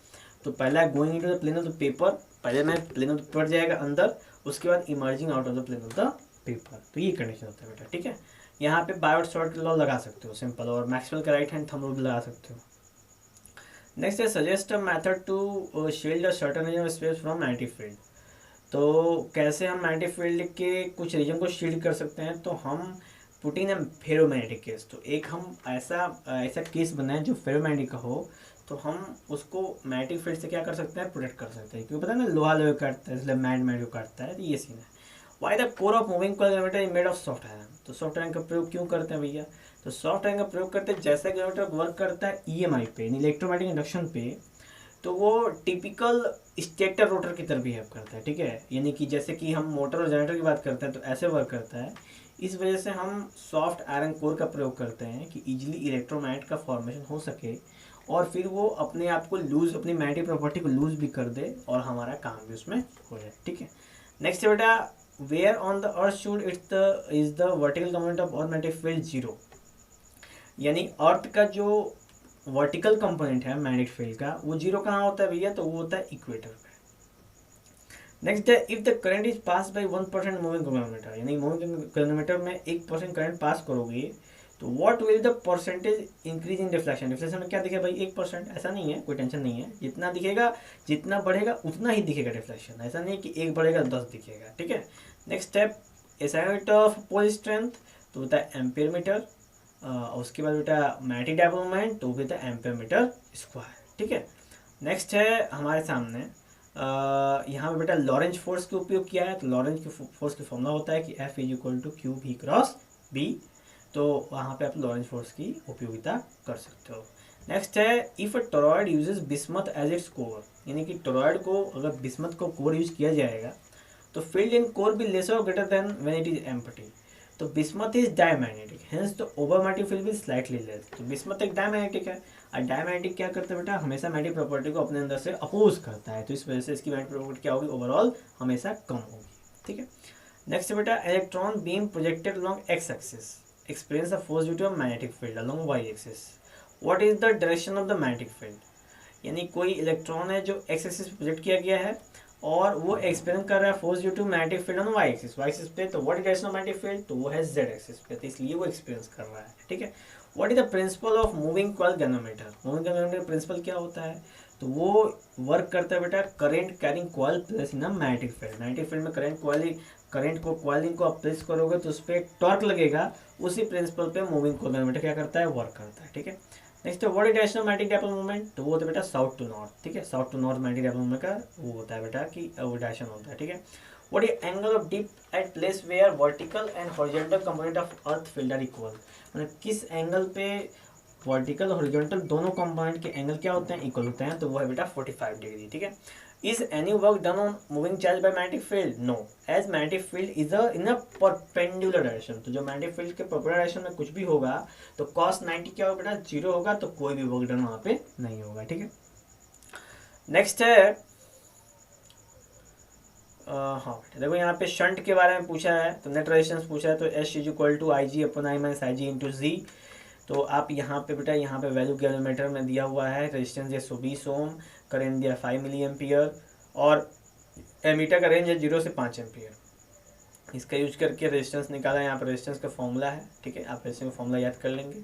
तो पहला going into the plane of the paper, पहले मैं प्लेन ऑफ द पेपर जाएगा अंदर, उसके बाद emerging out of the plane of the paper. तो ये कंडीशन होता है बेटा। ठीक है, यहाँ पे बायोट शॉर्ट लॉ लगा सकते हो सिंपल, और मैक्सवेल का राइट हैंड थंब रूल भी लगा सकते हो। नेक्स्ट है suggest a method to shield a certain region of space from magnetic field. तो कैसे हम मैग्नेटिक फील्ड के कुछ रीजन को शील्ड कर सकते हैं, तो हम पुटिंग अ फेरोमैग्नेटिक केस, तो एक हम ऐसा केस बनाएं जो फेरोमैग्नेटिक का हो, तो हम उसको मैग्नेटिक फील्ड से क्या कर सकते हैं, प्रोटेक्ट कर सकते हैं, क्योंकि पता है ना लोहा लोहे काटता है, इसलिए मैग्नेट काटता है, तो ये सीन है। Why the core of moving coil generator is made of soft iron, तो सॉफ्ट आयरन का प्रयोग क्यों करते हैं भैया, तो सॉफ्ट आयरन का प्रयोग करते हैं जैसा जनरेटर वर्क करता है ईएमआई पे, इलेक्ट्रोमैग्नेटिक इंडक्शन पे, तो वो टिपिकल स्टेटर रोटर की तरह बिहेव करता है। ठीक है, यानी कि जैसे कि हम मोटर और जनरेटर की बात करते हैं तो ऐसे वर्क करता है। इस वजह से हम सॉफ्ट आयरन कोर का प्रयोग करते हैं कि इजीली इलेक्ट्रोमैग्नेट का फॉर्मेशन हो सके, और फिर वो अपने आप को लूज, अपनी मैग्नेटिक प्रॉपर्टी को लूज भी कर दे और हमारा काम भी उसमें हो जाए। ठीक है, नेक्स्ट बेटा where on the earth should is the vertical component of earth magnetic field 0, यानी अर्थ का जो वर्टिकल कंपोनेंट है मैग्नेटिक फील्ड का वो 0 कहाँ होता है भैया, तो वो होता है इक्वेटर पे। नेक्स्ट है if the current is pass by 1% moving galvanometer, यानी मूविंग गैनोमीटर में 1% करंट पास करोगे तो what will the percentage increase in deflection, deflection में क्या दिखेगा भाई 1%, ऐसा नहीं है, कोई टेंशन नहीं है, जितना दिखेगा जितना बढ़ेगा उतना ही दिखेगा डिफ्लेक्शन, ऐसा नहीं कि 1 बढ़ेगा 10 दिखेगा। ठीक है, next step assignment of pole strength, तो होता है एम्पियर मीटर, उसके बाद बेटा मैग्नेटिक डेवलपमेंट, तो होता है एम्पियर मीटर स्क्वायर। ठीक है, नेक्स्ट है हमारे सामने यहाँ पे बेटा लॉरेंज फोर्स का उपयोग किया है, तो लॉरेंज की फोर्स की फॉर्मूला होता है कि F is equal to Q V cross B, तो वहाँ पे आप लॉरेंज फोर्स की उपयोगिता कर सकते हो। नेक्स्ट है if a toroid uses bismuth as its core, यानी कि टोरॉइड को अगर बिस्मथ को कोर यूज किया जाएगा तो field in core be less और greater than when it is empty, तो bismuth is diamagnetic, hence the overmagnetic field be slightly less. तो बिस्मथ एक डायमैग्नेटिक है, और डायमैग्नेटिक क्या करता है बेटा, हमेशा मैग्नेटिक प्रॉपर्टी को अपने अंदर से अपोज करता है, तो इस वजह से इसकी मैग्नेटिक प्रॉपर्टी क्या होगी, ओवरऑल हमेशा कम होगी। ठीक है, नेक्स्ट बेटा electron beam projected along x axis experience the force due to a magnetic field along y axis. What is the direction of the magnetic field? यानी कोई इलेक्ट्रॉन है जो x एक्सिस प्रोजेक्ट किया गया है और वो एक्सपीरियंस कर रहा है force due to magnetic field on y axis पे, तो what is direction of magnetic field, तो वो है z एक्सिस पे, तो इसलिए वो एक्सपीरियंस कर रहा है। ठीक है, what is the principle of moving coil galvanometer, moving galvanometer principle क्या होता है, तो वो वर्क करता है बेटा current carrying coil plus in magnetic field. Magnetic field में करंट को कॉइलिंग को आप प्लेस करोगे तो उस पर टॉर्क लगेगा, उसी प्रिंसिपल पे मूविंग कॉइल बेटा क्या करता है, वर्क करता है। ठीक है, नेक्स्ट है what is direction of magnetic dipole movement, तो वो होता है बेटा साउथ टू नॉर्थ। ठीक है, south to north magnetic dipole movement का वो होता है बेटा कि वो डायरेक्शन होता है। ठीक है, what is angle of dip at place where vertical and horizontal component of earth field are equal, मतलब किस एंगल पे वर्टिकल और हॉरिजॉन्टल दोनों कंपोनेंट के एंगल क्या होते हैं, इक्वल होते हैं, तो वो है बेटा 45 डिग्री। ठीक है, is any work done on moving charge by magnetic field, no, as magnetic field is in a perpendicular direction, तो जो मैग्नेटिक फील्ड के परपेंडिकुलर डायरेक्शन में कुछ भी होगा तो cos 90 क्या होगा बेटा, 0 होगा, तो कोई भी वर्क डन वहां पे नहीं होगा। ठीक है, नेक्स्ट है हाँ देखो यहाँ पे शंट के बारे में पूछा है, तो नेट रेजिस्टेंस पूछा है, तो S is equal to I G upon I minus I G into G. तो आप यहाँ पे बेटा यहाँ पे वैल्यू कैलकुलेटर में दिया हुआ है, रेजिस्टेंस है 120 ओम, करेंट दिया 5 मिली एम्पियर, और एमीटर का रेंज है 0 से 5 एम्पियर। इसका यूज करके रेजिस्टेंस निकाला है, यहाँ पर रेजिस्टेंस का फॉर्मूला है। ठीक है, आप रेजिस्टेंस का फॉर्मूला याद कर लेंगे,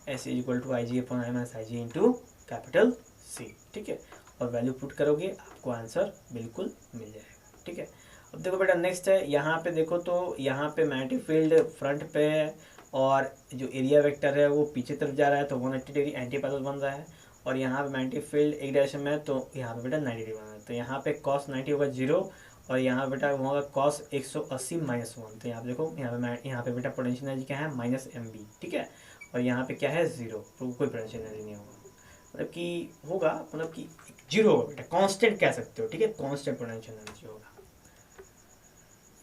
S is equal to I G upon I minus I G into capital C. ठीक है, और वैल्यू पुट करोगे आपको आंसर बिल्कुल मिल जाएगा। ठीक है, अब देखो बेटा नेक्स्ट है, यहाँ पे देखो तो यहाँ पे मैग्नेटिक फील्ड फ्रंट पे है और जो एरिया वेक्टर है वो पीछे तरफ जा रहा है, तो 180 डिग्री एंटी पैरेलल बन रहा है, और यहाँ पे मैग्नेटिक फील्ड एक डायरेक्शन में है, तो यहाँ पे बेटा 90 डिग्री बन रहा है, तो यहाँ पे cos 90 होगा 0, और यहाँ बेटा होगा cos 180 माइनस 1, तो यहाँ पे देखो यहाँ पे बेटा पोटेंशियल एनर्जी क्या है, माइनस एम बी। ठीक है, और यहाँ पे क्या है 0, तो कोई पोटेंशियल एनर्जी नहीं होगा, मतलब कि होगा मतलब कि 0 होगा बेटा, कांस्टेंट कह सकते हो। ठीक है, कांस्टेंट पोटेंशियल एनर्जी होगा।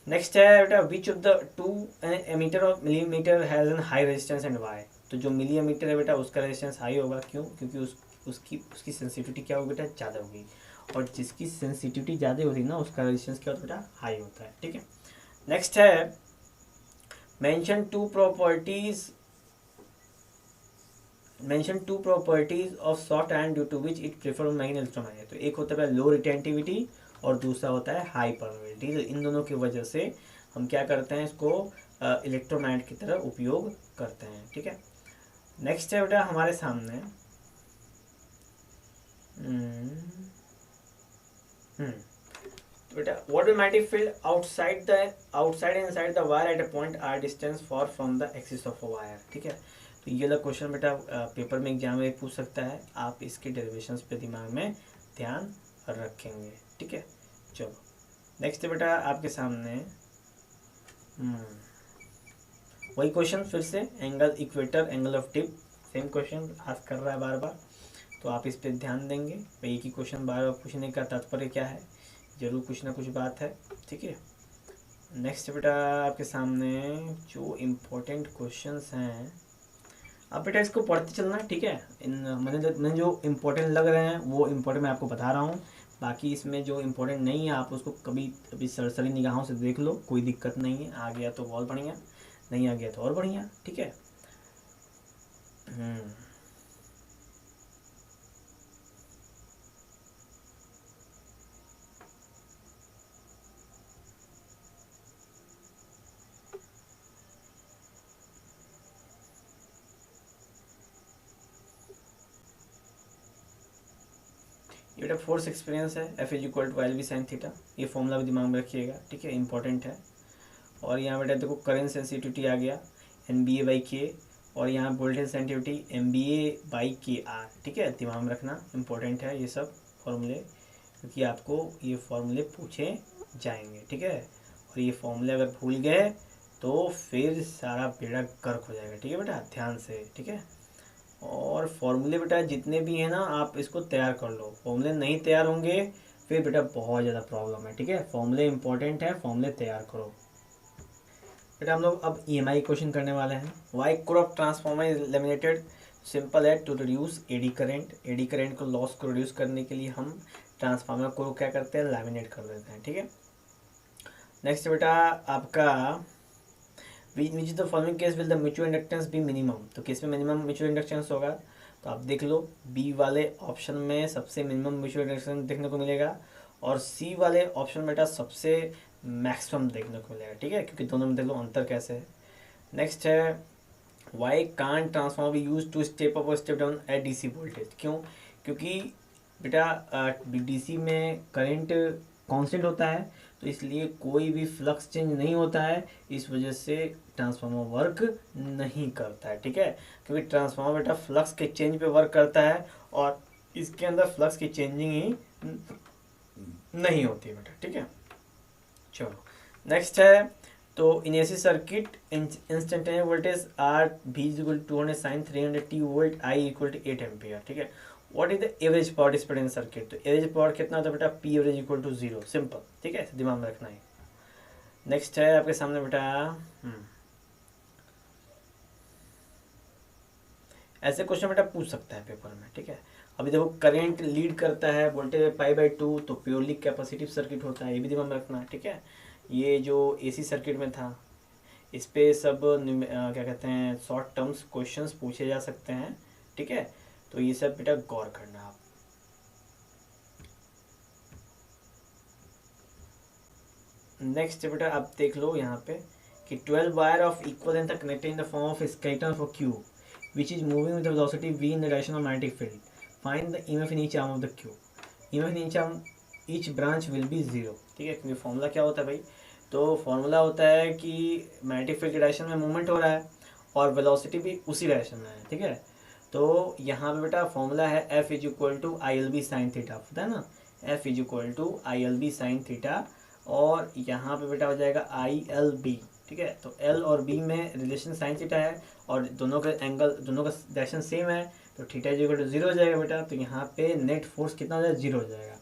नेक्स्ट है बेटा which of the two ammeter of millimeter has an high resistance and why, तो जो मिली एमीटर है बेटा उसका रेजिस्टेंस हाई होगा, क्यों, क्योंकि उसकी सेंसिटिविटी क्या होगी बेटा, ज़्यादा होगी, और जिसकी सेंसिटिविटी ज़्यादा होती है ना उसका रेजिस्टेंस क्या होता है बेटा, हाई होता है। ठीक है, नेक्स्ट है mention two properties of soft iron due to which it prefer magnetic electromagnet, तो एक होता है लो रिटेंटिविटी और दूसरा होता है हाई परमेबिलिटी, तो इन दोनों की वजह से हम क्या करते हैं, इसको इलेक्ट्रोमैग्नेट की तरह उपयोग करते हैं। ठीक है, नेक्स्ट है बेटा हमारे सामने तो बेटा what is magnetic field outside and inside the wire at a point R distance for from the axis of a wire. ठीक है, तो ये वाला क्वेश्चन बेटा पेपर में एग्जाम में पूछ सकता है, आप इसके डेरिवेशंस पे दिमाग में ध्यान रखेंगे। ठीक है, चलो नेक्स्ट है बेटा आपके सामने वही क्वेश्चन फिर से, angle equator angle of tip, same question ask कर रहा है बार बार, तो आप इस पर ध्यान देंगे। एक ही क्वेश्चन बार बार पूछने का तात्पर्य क्या है, जरूर कुछ ना कुछ बात है। ठीक है, नेक्स्ट बेटा आपके सामने जो इम्पोर्टेंट क्वेश्चंस हैं, आप बेटा इसको पढ़ते चलना। ठीक है, मैंने जो इम्पोर्टेंट लग रहे हैं वो इम्पोर्टेंट मैं आपको बता रहा हूँ, बाकी इसमें जो इम्पोर्टेंट नहीं है आप उसको कभी सरसरी निगाहों से देख लो, कोई दिक्कत नहीं है, आ गया तो बहुत बढ़िया, नहीं आ गया तो और बढ़िया। ठीक है, ये बेटा फोर्स एक्सपीरियंस है, F is equal to L B sine theta, ये फॉर्मूला भी दिमाग में रखिएगा। ठीक है, इंपॉर्टेंट है। और यहाँ बेटा देखो करंट सेंसिटिविटी आ गया N B A by K, और यहाँ voltage sensitivity M B A by K R. ठीक है, दिमाग में रखना, इंपॉर्टेंट है ये सब फॉर्मूले, क्योंकि आपको ये फॉर्मूले पूछे जाएंगे। ठीक है, और ये फॉर्मूले अगर भूल गए तो फिर सारा बेड़ा गर्क हो जाएगा। ठीक है बेटा, ध्यान से। ठीक है, और फॉर्मूले बेटा जितने भी हैं ना आप इसको तैयार कर लो, फॉर्मूले नहीं तैयार होंगे फिर बेटा बहुत ज़्यादा प्रॉब्लम है। ठीक है, फॉर्मूले इंपॉर्टेंट है, फॉर्मूले तैयार करो बेटा। हम लोग अब ईएमआई क्वेश्चन करने वाले हैं। Why core transformer is laminated, simple है, to reduce eddy current. Eddy current को लॉस को रिड्यूस करने के लिए हम ट्रांसफार्मर को क्या करते हैं, लैमिनेट कर देते हैं। ठीक है, नेक्स्ट बेटा आपका which the following case will the mutual inductance B minimum, तो केस में मिनिमम म्यूचुअल इंडक्टेंस होगा, तो आप देख लो बी वाले ऑप्शन में सबसे मिनिमम म्यूचुअल इंडक्टेंस देखने को मिलेगा, और सी वाले ऑप्शन बेटा सबसे मैक्सिमम देखने को मिलेगा। ठीक है, क्योंकि दोनों में देख लो अंतर कैसे है। नेक्स्ट है why can't transformer be used to step up और step down at DC voltage, क्यों, क्योंकि बेटा डीसी में करंट कांस्टेंट होता है, तो इसलिए कोई भी फ्लक्स चेंज नहीं होता है, इस वजह से ट्रांसफार्मर वर्क नहीं करता है। ठीक है, क्योंकि ट्रांसफार्मर बेटा फ्लक्स के चेंज पे वर्क करता है और इसके अंदर फ्लक्स की चेंजिंग ही नहीं होती है बेटा। ठीक है, चलो नेक्स्ट है, तो in AC circuit instantaneous voltage are V equal 200 sine 300 t volt, I equal to 8 ampere. ठीक है, what is the average power dissipated in circuit, तो एवरेज पावर कितना होता है बेटा, P average equal to 0, simple. ठीक है, ऐसे दिमाग में रखना है। नेक्स्ट है आपके सामने बेटा, ऐसे क्वेश्चन बेटा पूछ सकता है पेपर में। ठीक है, अभी देखो करंट लीड करता है वोल्टेज π/2, तो प्योरली कैपेसिटिव सर्किट होता है, ये भी दिमाग में रखना है। ठीक है, ये जो एसी सर्किट में था, इस पे सब क्या कहते हैं शॉर्ट टर्म्स क्वेश्चंस पूछे जा सकते हैं। ठीक है, तो ये सब बेटा गौर करना आप। नेक्स्ट बेटा आप देख लो यहाँ पे कि 12 wire of equal length are connected in the form of skeleton of a cube which is moving with the velocity v in the direction of magnetic field. Find the EMF in each arm of the cube. EMF in each branch will be 0. ठीक है, क्योंकि formula क्या होता है भाई, तो formula होता है कि मैग्नेटिक फील्ड के डायरेक्शन में मूवमेंट हो रहा है और वेलोसिटी भी उसी डायरेक्शन में है। ठीक है, तो यहाँ पे बेटा फॉर्मूला है F is equal to ILB sine theta, पता है ना, F is equal to ILB sine theta, और यहाँ पे बेटा हो जाएगा ILB। ठीक है, तो L और B में रिलेशन साइन थीटा है और दोनों का एंगल, दोनों का डायरेक्शन सेम है, तो थीटा इज इक्वल टू 0 हो जाएगा बेटा। तो यहाँ पे नेट फोर्स कितना हो जाएगा, 0 हो जाएगा।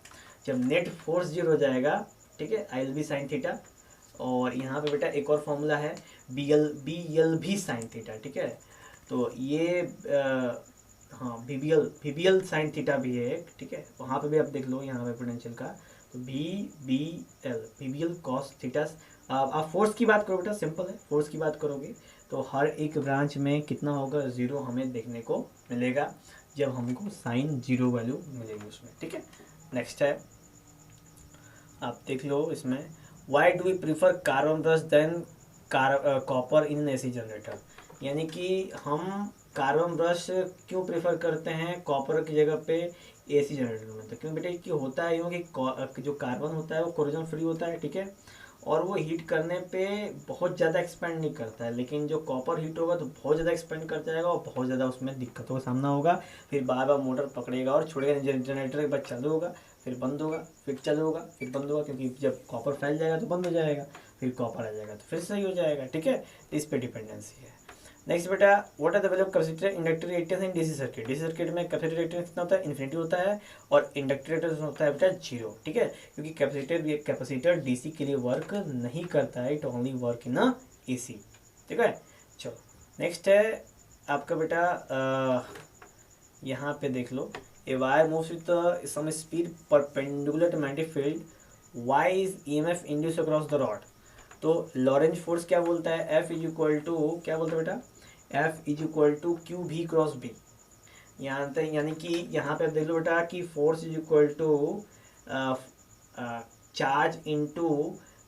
जब नेट फोर्स 0 हो जाएगा, ठीक है, ILB साइन थीटा, और यहाँ पे बेटा एक और फॉर्मूला है BLB साइन थीटा। ठीक है, तो ये हाँ VBL साइन थीटा भी है एक। ठीक है, वहाँ पे भी आप देख लो यहाँ पे पोटेंशियल का, तो VBL कॉस थीटा। आप फोर्स की बात करो बेटा, सिंपल है, फोर्स की बात करोगे तो हर एक ब्रांच में कितना होगा, 0 हमें देखने को मिलेगा जब हमको साइन 0 वैल्यू मिलेगी उसमें। ठीक है, नेक्स्ट है आप देख लो इसमें, why do we prefer carbon brush than copper in AC generator, यानी कि हम कार्बन ब्रश क्यों प्रेफर करते हैं कॉपर की जगह पे एसी जनरेटर में, तो क्यों बेटा कि होता है यूँ कि जो कार्बन होता है वो कोरोजन फ्री होता है। ठीक है, और वो हीट करने पे बहुत ज़्यादा एक्सपेंड नहीं करता है, लेकिन जो कॉपर हीट होगा तो बहुत ज़्यादा एक्सपेंड कर जाएगा और बहुत ज़्यादा उसमें दिक्कतों का सामना होगा, फिर बार बार मोटर पकड़ेगा और छोड़ेगा, जनरेटर एक बार चालू होगा फिर बंद होगा, फिर चालू होगा फिर बंद होगा, क्योंकि जब कॉपर फैल जाएगा तो बंद हो जाएगा, फिर कॉपर आ जाएगा तो फिर सही हो जाएगा। ठीक है, तो इस पर डिपेंडेंसी है। नेक्स्ट बेटा, what are the value of capacitor inductor reactance in DC circuit, DC circuit में कैपेसिटर रिएक्टेंस कितना होता है, इन्फिनिटी होता है, और इंडक्टर रिएक्टेंस होता है बेटा 0। ठीक है, क्योंकि कैपेसिटर डीसी के लिए वर्क नहीं करता है, it only work in AC. ठीक है, चलो नेक्स्ट है आपका बेटा, यहाँ पे देख लो, a wire moves with some speed perpendicular to magnetic field, why is EMF induced across the rod, तो लॉरेंज फोर्स क्या बोलता है, F इज इक्वल टू क्या बोलता है बेटा, F is equal to Q V cross B, यहाँ तक, यानी कि यहाँ पे देख लो बेटा कि force is equal to charge into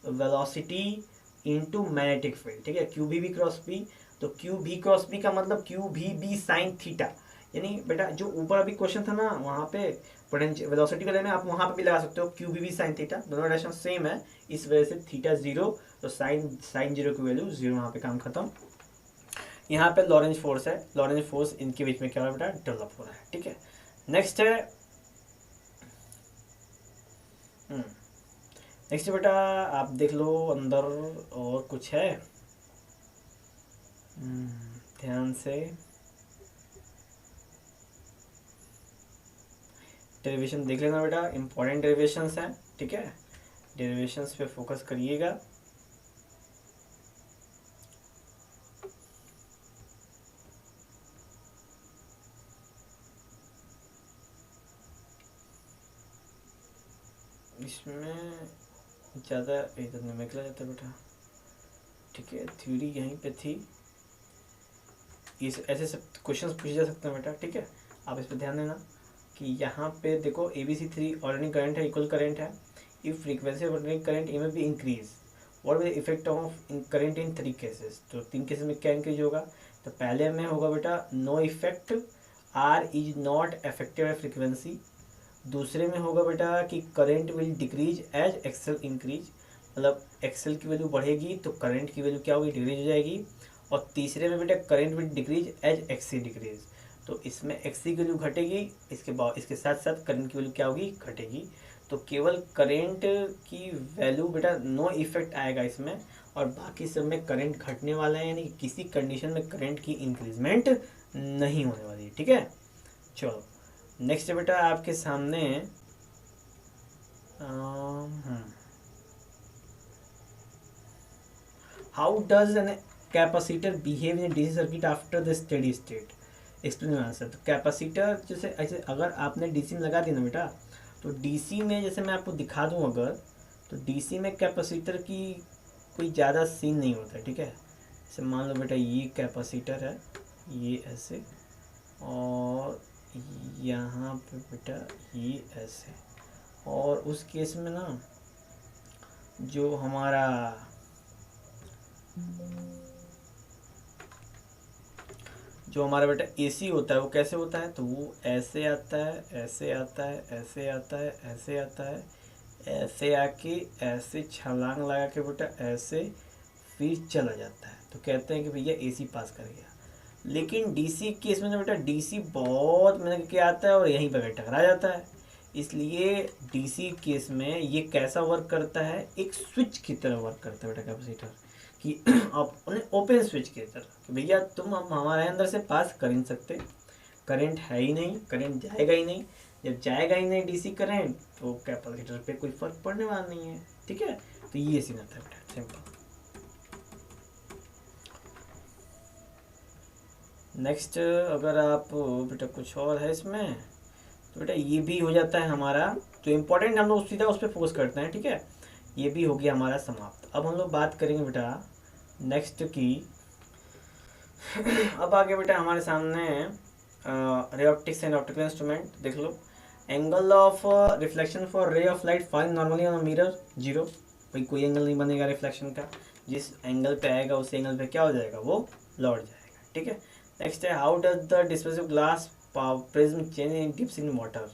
velocity into magnetic field. ठीक है, क्यू भी क्रॉस बी, तो क्यू भी क्रॉस बी का मतलब क्यू भी साइन थीटा, यानी बेटा जो ऊपर अभी क्वेश्चन था ना वहाँ पे पोटेंशियल वेलोसिटी वाले में, आप वहाँ पे भी लगा सकते हो क्यू भी साइन थीटा, दोनों डायरेक्शन सेम है, इस वजह से थीटा 0, तो साइन 0 की वैल्यू 0, यहाँ पे काम खत्म। यहाँ पे लॉरेंज फोर्स है, लॉरेंज फोर्स इनके बीच में क्या हो रहा है बेटा, डेवलप हो रहा है। ठीक है, नेक्स्ट है नेक्स्ट बेटा आप देख लो अंदर और कुछ है, ध्यान से डेरिवेशन देख लेना बेटा, इंपॉर्टेंट डेरिवेशंस हैं। ठीक है, डेरिवेशंस पे फोकस करिएगा। इसमें ज़्यादा इधर नहीं निकला जाता बेटा। ठीक है, थ्योरी यहीं पे थी, इस ऐसे सब क्वेश्चंस पूछे जा सकते हैं बेटा। ठीक है, आप इस पर ध्यान देना कि यहाँ पे देखो ABC3 ऑर्डिनरी करंट है, इक्वल करंट है, if frequency of ordinary current EMF भी increase, what will the effect of current in 3 cases, तो 3 केसेस में क्या इंक्रीज होगा, तो पहले में होगा बेटा no effect, R is not affected by frequency, दूसरे में होगा बेटा कि current will decrease as XL increase, मतलब एक्सेल की वैल्यू बढ़ेगी तो करंट की वैल्यू क्या होगी, डिक्रीज हो जाएगी। और तीसरे में बेटा current will decrease as XC decrease, तो इसमें एक्सी की वैल्यू घटेगी, इसके बाद इसके साथ साथ करंट की वैल्यू क्या होगी, घटेगी। तो केवल करंट की वैल्यू बेटा नो इफेक्ट आएगा इसमें, और बाकी सब में करंट घटने वाला है, यानी कि किसी कंडीशन में करंट की इंक्रीजमेंट नहीं होने वाली है। ठीक है, चलो नेक्स्ट बेटा आपके सामने how does N capacitor behave in DC circuit after the steady state, explain answer. तो कैपेसिटर जैसे ऐसे अगर आपने डीसी में लगा दिया ना बेटा, तो डीसी में जैसे मैं आपको दिखा दूं अगर, तो डीसी में कैपेसिटर की कोई ज़्यादा सीन नहीं होता है। ठीक है, जैसे मान लो बेटा ये कैपेसिटर है, ये ऐसे, और यहाँ पे बेटा ये ऐसे, और उस केस में ना जो हमारा बेटा एसी होता है वो कैसे होता है, तो वो ऐसे आता है, ऐसे आता है, ऐसे आता है, ऐसे आता है, ऐसे आके ऐसे छलांग लगा के बेटा ऐसे फिर चला जाता है, तो कहते हैं कि भैया एसी पास कर गया। लेकिन डीसी केस में ना बेटा डीसी बहुत मिनट के आता है और यहीं पर टकरा जाता है, इसलिए डीसी केस में ये कैसा वर्क करता है, एक स्विच की तरह वर्क करता है बेटा कैपेसिटर, कि आप ओपन स्विच की तरह कि भैया तुम हमारे अंदर से पास कर ही नहीं सकते, करंट है ही नहीं, करंट जाएगा ही नहीं, जब जाएगा ही नहीं डीसी करंट तो कैपेसिटर पे कोई फर्क पड़ने वाला नहीं है। ठीक है, तो ये सीन आता है बेटा, सिंपल। नेक्स्ट अगर आप बेटा कुछ और है इसमें, तो बेटा ये भी हो जाता है हमारा, तो इम्पोर्टेंट हम लोग सीधा उस पर फोकस करते हैं। ठीक है, ये भी हो गया हमारा समाप्त। अब हम लोग बात करेंगे बेटा नेक्स्ट की अब आगे बेटा हमारे सामने ray optics and optical instrument देख लो। Angle of reflection for ray of light find normally on mirror, zero, भाई कोई एंगल नहीं बनेगा रिफ्लेक्शन का, जिस एंगल पे आएगा उस एंगल पे क्या हो जाएगा, वो लौट जाएगा। ठीक है, नेक्स्ट है how does the dispersive glass prism change in dips in water,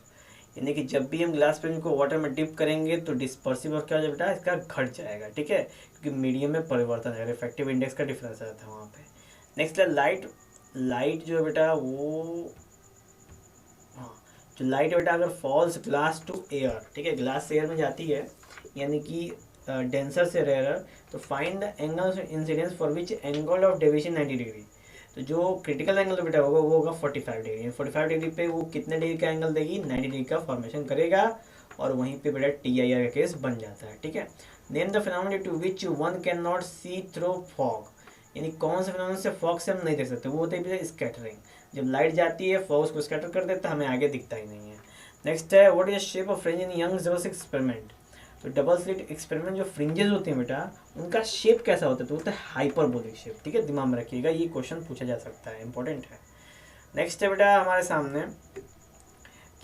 यानी कि जब भी हम ग्लास प्रिज्म को वाटर में डिप करेंगे तो डिस्पर्सिव और क्या हो जाएगा बेटा, इसका घट जाएगा। ठीक है, क्योंकि मीडियम में परिवर्तन है, रिफ्रैक्टिव इंडेक्स का डिफरेंस रहता है वहाँ पे। नेक्स्ट है लाइट, लाइट जो है बेटा वो, हाँ, जो लाइट बेटा अगर फॉल्स ग्लास टू एयर, ठीक है, ग्लास से एयर में जाती है यानी कि डेंसर से रेयर, तो find the angle of incidence for which angle of deviation 90 degree, तो जो क्रिटिकल एंगल बेटा होगा वो होगा 45 डिग्री, 45 डिग्री पे वो कितने डिग्री का एंगल देगी, 90 डिग्री का फॉर्मेशन करेगा, और वहीं पे बेटा TIR का केस बन जाता है। ठीक है, name the phenomena to which one can not see through fog, यानी कौन से फिनोमेना से फॉग से हम नहीं देख सकते, वो होता है स्कैटरिंग, जब लाइट जाती है फॉग उसको स्कैटर कर देता है, हमें आगे दिखता ही नहीं है। नेक्स्ट है what is the shape of fringe in young double slit experiment, तो डबल स्लिट एक्सपेरिमेंट जो फ्रिंजेस होते हैं बेटा उनका शेप कैसा होता है, तो होता है हाइपरबोलिक शेप। ठीक है, दिमाग में रखिएगा, ये क्वेश्चन पूछा जा सकता है, इंपॉर्टेंट है। नेक्स्ट है बेटा हमारे सामने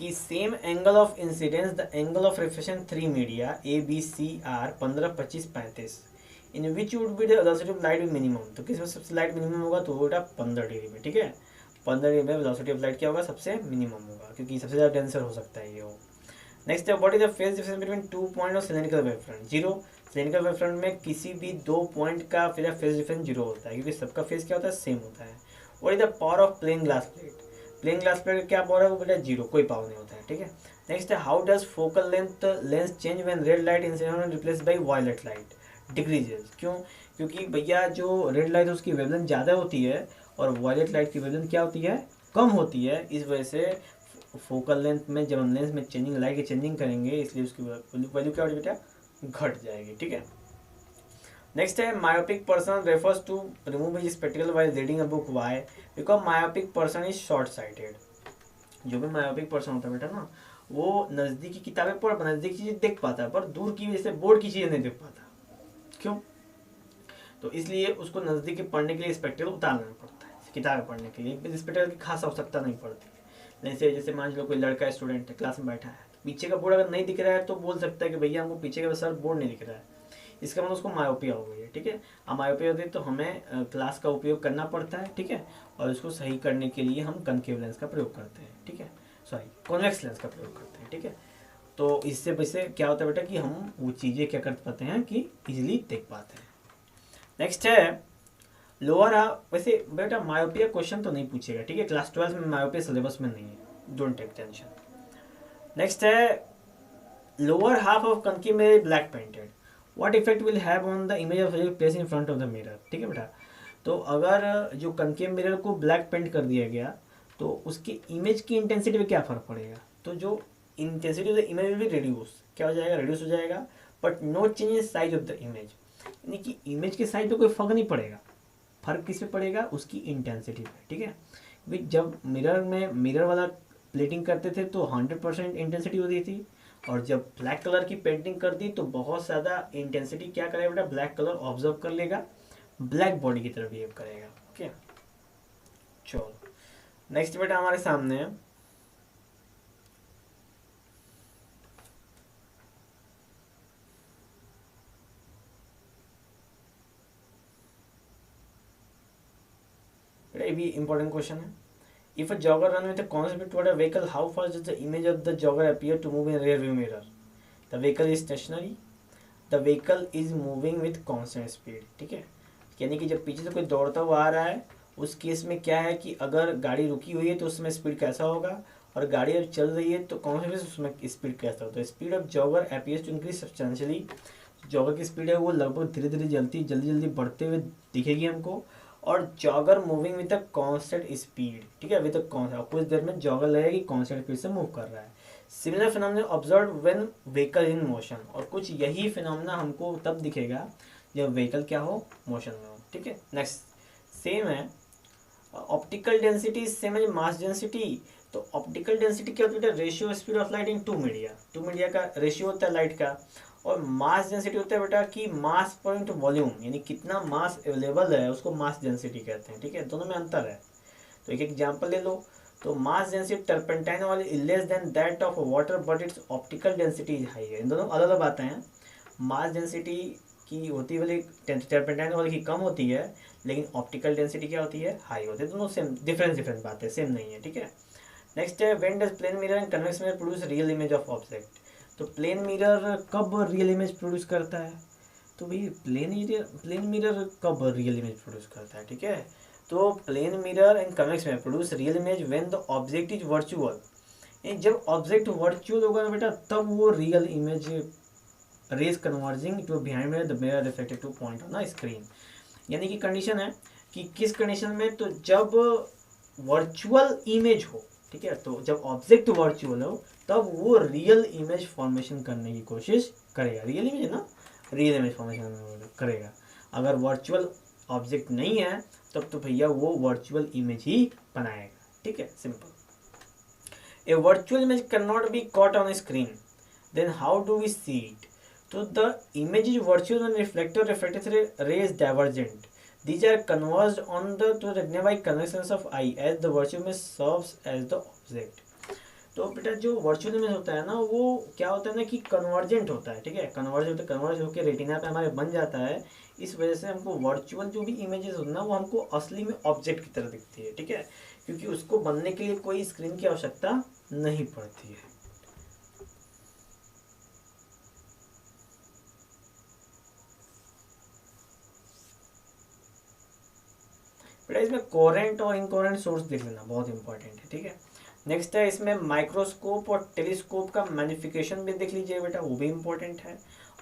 कि same angle of incidence the angle of reflection 3 media ABC are 15, 25, 35 in which would be the velocity of light minimum, तो किस में सबसे लाइट मिनिमम होगा, तो बेटा 15 डिग्री में। ठीक है, 15 डिग्री में वेलोसिटी ऑफ लाइट क्या होगा, सबसे मिनिमम होगा, क्योंकि सबसे ज़्यादा डेंसर हो सकता है ये हो। नेक्स्ट है what is the phase difference between 2 point of cylindrical wave front, zero, cylindrical wave front में किसी भी 2 पॉइंट का फिर फेज डिफरेंस जीरो होता है, क्योंकि सबका फेज क्या होता है, सेम होता है। What is the power of plane glass plate, plane glass plate क्या पावर है, वो बेटा जीरो, कोई पावर नहीं होता है। ठीक है, नेक्स्ट है how does focal length change when red light incident replace by violet light, decreases, क्यों, क्योंकि भैया जो रेड लाइट है उसकी वेवलेंथ ज़्यादा होती है और वायलेट लाइट की वेवलेंथ क्या होती है, कम होती है, इस वजह से फोकल लेंथ में जब हम लेंस में चेंजिंग, लाइट की चेंजिंग करेंगे इसलिए उसकी वैल्यू क्या होगी बेटा, घट जाएगी। ठीक है, नेक्स्ट है myopic person refers to remove his spectacle while reading a book, why, because myopic person is short sighted, जो भी मायोपिक पर्सन होता है बेटा ना वो नज़दीकी किताबें पढ़, नज़दीकी चीज़ें देख पाता है पर दूर की वजह से बोर्ड की चीज़ें नहीं देख पाता, क्यों, तो इसलिए उसको नज़दीकी पढ़ने के लिए स्पेक्टिकल उतारना पड़ता है, किताबें पढ़ने के लिए स्पेक्टिकल की खास आवश्यकता नहीं पड़ती। जैसे मान लो कोई लड़का स्टूडेंट है क्लास में बैठा है, पीछे का बोर्ड अगर नहीं दिख रहा है तो बोल सकता है कि भैया हमको पीछे का सर बोर्ड नहीं दिख रहा है, इसका मतलब उसको मायोपिया हो गई है। ठीक है, अब मायोपिया होती है तो हमें ग्लास का उपयोग करना पड़ता है। ठीक है, और इसको सही करने के लिए हम कनकेव लेंस का प्रयोग करते हैं। ठीक है, सॉरी कॉन्वेक्स लेंस का प्रयोग करते हैं। ठीक है। तो इससे वैसे क्या होता है बेटा कि हम वो चीज़ें क्या कर पाते हैं कि इजीली देख पाते हैं। नेक्स्ट है लोअर वैसे बेटा मायोपिया क्वेश्चन तो नहीं पूछेगा, ठीक है, क्लास 12 में मायोपिया सिलेबस में नहीं है, डोंट टेक टेंशन। नेक्स्ट है लोअर हाफ ऑफ कंकी में black painted, what effect will have on the image of place in front of the mirror, ठीक है बेटा। तो अगर जो कंकेव मिरर को ब्लैक पेंट कर दिया गया तो उसकी इमेज की इंटेंसिटी में क्या फ़र्क पड़ेगा, तो जो intensity of the image will be reduce, क्या हो जाएगा, रिड्यूस हो जाएगा, but no change in size of the image, यानी कि इमेज के साइज पे कोई फर्क नहीं पड़ेगा, फर्क किस पे पड़ेगा, उसकी इंटेंसिटी पे, ठीक है। क्योंकि जब मिरर वाला प्लेटिंग करते थे तो 100% इंटेंसिटी होती थी, और जब ब्लैक कलर की पेंटिंग कर दी तो बहुत ज़्यादा इंटेंसिटी क्या करेगा बेटा, ब्लैक कलर ऑब्जर्व कर लेगा, ब्लैक बॉडी की तरह बिहेव करेगा। ओके चलो नेक्स्ट बेटा हमारे सामने है ये भी इंपॉर्टेंट क्वेश्चन है। If a jogger run with a constant speed toward a vehicle, how fast does the image of the jogger appear to move in rear view mirror, the vehicle is stationary, the vehicle is moving with constant speed, ठीक है। यानी कि जब पीछे से कोई दौड़ता हुआ आ रहा है उस केस में क्या है कि अगर गाड़ी रुकी हुई है तो उसमें स्पीड कैसा होगा, और गाड़ी अब चल रही है तो कौन से उसमें स्पीड कैसा होता है। Speed of jogger appears to increase substantially, jogger की स्पीड है वो लगभग धीरे धीरे जल्दी जल्दी बढ़ते हुए दिखेगी हमको, और jogger moving with a constant speed, ठीक है, विद अ कांस्टेंट, कुछ देर में जॉगर लगेगा कि कांस्टेंट स्पीड से मूव कर रहा है। Similar phenomena observe when vehicle in motion, और कुछ यही फिनोमेना हमको तब दिखेगा जब व्हीकल क्या हो, मोशन में हो, ठीक है। नेक्स्ट सेम है ऑप्टिकल डेंसिटी सेम है मास डेंसिटी। तो ऑप्टिकल डेंसिटी क्या होती है, ratio speed of light in two media का रेशियो होता है लाइट का, और मास डेंसिटी होता है बेटा कि मास पॉइंट वॉल्यूम, यानी कितना मास अवेलेबल है उसको मास डेंसिटी कहते हैं, ठीक है, दोनों में अंतर है। तो एक एग्जांपल ले लो, तो मास डेंसिटी टर्पेंटाइन वाली is less than that of water but it's optical density is high है। इन दोनों अलग अलग बातें हैं, मास डेंसिटी की होती वाली टर्पेंटाइन वाली की कम होती है, लेकिन ऑप्टिकल डेंसिटी क्या होती है, हाई होती है। दोनों सेम डिफरेंट बातें, सेम नहीं है, ठीक है। नेक्स्ट है when does plane mirror and convex mirror produce real image of object. तो प्लेन मिरर कब रियल इमेज प्रोड्यूस करता है, तो भाई प्लेन मिरर कब रियल इमेज प्रोड्यूस करता है, ठीक है। तो plane mirror and convex mirror produce real image when the object is virtual, जब ऑब्जेक्ट वर्चुअल होगा ना बेटा तब वो real image rays converging to behind mirror the mirror reflected two point on the screen. यानी कि कंडीशन है कि किस कंडीशन में, तो जब वर्चुअल इमेज हो, ठीक है, तो जब ऑब्जेक्ट वर्चुअल हो तब वो रियल इमेज फॉर्मेशन करने की कोशिश करेगा, रियल इमेज है ना, रियल इमेज फॉर्मेशन करेगा। अगर वर्चुअल ऑब्जेक्ट नहीं है तब तो भैया वो वर्चुअल इमेज ही बनाएगा, ठीक है, simple. A virtual image can not be caught on screen, then how do we see it. तो the image is virtual and reflected ray is divergent. These are converged on the to the nearby convergence of eye as the virtual image serves as the object. तो बेटा जो virtual image होता है ना वो क्या होता है ना कि कन्वर्जेंट होता है, ठीक है, कन्वर्ज होकर रेटिना पे हमारे बन जाता है। इस वजह से हमको वर्चुअल जो भी इमेजेस होता है ना वो हमको असली में ऑब्जेक्ट की तरह दिखती है, ठीक है, क्योंकि उसको बनने के लिए कोई स्क्रीन की आवश्यकता नहीं पड़ती है। बेटा इसमें कोरेंट और इनकोरेंट सोर्स देख लेना बहुत इंपॉर्टेंट है, ठीक है। नेक्स्ट है इसमें माइक्रोस्कोप और टेलीस्कोप का मैग्निफिकेशन भी देख लीजिए बेटा, वो भी इंपॉर्टेंट है,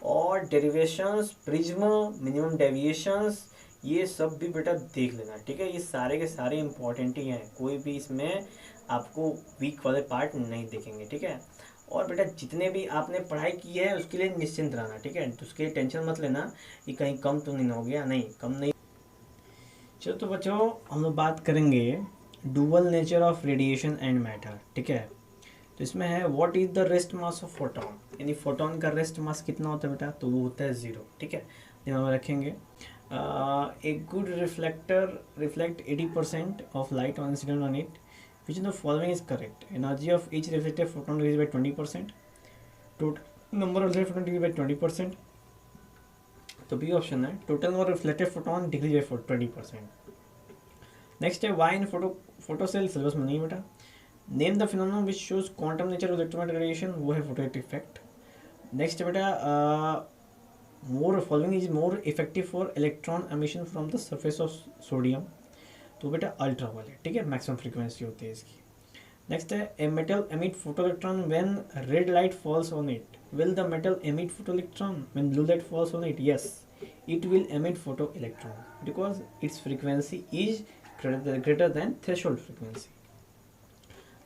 और डेरिवेशंस, प्रिज्म, मिनिमम डेविएशंस, ये सब भी बेटा देख लेना, ठीक है। ये सारे के सारे इंपॉर्टेंट ही हैं, कोई भी इसमें आपको वीक वाले पार्ट नहीं देखेंगे, ठीक है। और बेटा जितने भी आपने पढ़ाई की है उसके लिए निश्चिंत रहना, ठीक है, तो उसके लिए टेंशन मत लेना कि कहीं कम तो नहीं हो गया, नहीं कम नहीं। चलो तो बच्चों हम लोग बात करेंगे dual nature of radiation and matter, ठीक है। तो इसमें है what is the rest mass of photon, यानी फोटोन का रेस्ट मास कितना होता है बेटा, तो वो होता है 0, ठीक है, दिमाग में रखेंगे। A good reflector reflect 80% of light on incident on it, which in the following is correct. Energy of each reflected photon decrease by 20%, total number of photon decrease by 20%। तो बी ऑप्शन है total number reflected photon decrease by 20%। Next है Y इन photo cell, syllabus में नहीं बेटा। Name the phenomenon which shows quantum nature of electromagnetic radiation, वो है photoelectric effect. Next बेटा more following is more effective for electron emission from the surface of sodium, तो बेटा ultra violet, ठीक है, मैक्सिमम फ्रीक्वेंसी होती है इसकी। नेक्स्ट है a metal emit photo electron when red light falls on it, will the metal emit photo electron when blue light falls on it, yes it will emit photoelectron because its frequency is greater than threshold frequency.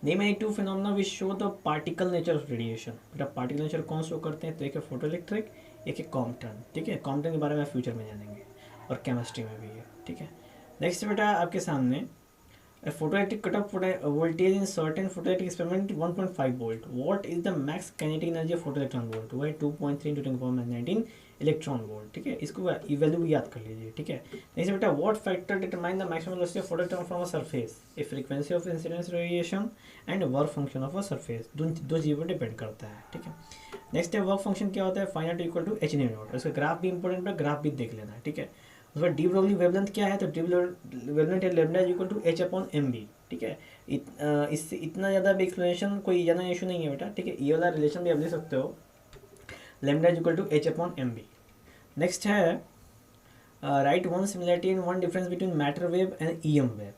Name any two phenomena which show the particle nature of radiation. बेटा particle nature कौन show करते हैं, तो एक है photoelectric, एक है Compton, ठीक है, कॉम्पटन के बारे में फ्यूचर में जानेंगे और केमिस्ट्री में भी है, ठीक है। नेक्स्ट बेटा आपके सामने a photoelectric cutoff voltage in certain photoelectric experiment 1.5 volt. What is the max kinetic energy of photoelectron volt? वो है 2.3 into 10⁻19 इलेक्ट्रॉन वोल्ट, ठीक है, इसको वैल्यू याद कर लीजिए, ठीक है। नेक्स्ट बेटा what factor determine the maximum velocity of photoelectron from a surface, A frequency of incidence radiation and work function of a surface, दो चीज़ों पर डिपेंड करता है, ठीक है। नेक्स्ट है वर्क फंक्शन क्या होता है, finite equal to H naught, उसका ग्राफ भी इंपॉर्टेंट है, ग्राफ भी देख लेना है, ठीक है। उसका डी ब्रोगली वेवलेंथ क्या है, तो डी वेवलेंथ है lambda equal to H upon M B, ठीक है। इससे इतना ज़्यादा भी एक्सप्लेनेशन कोई ज़्यादा इशू नहीं है बेटा, ठीक है। ये वाला रिलेशन भी आप ले सकते हो, lambda equal to H upon M B. Next है write one similarity in one difference between matter wave and E M wave,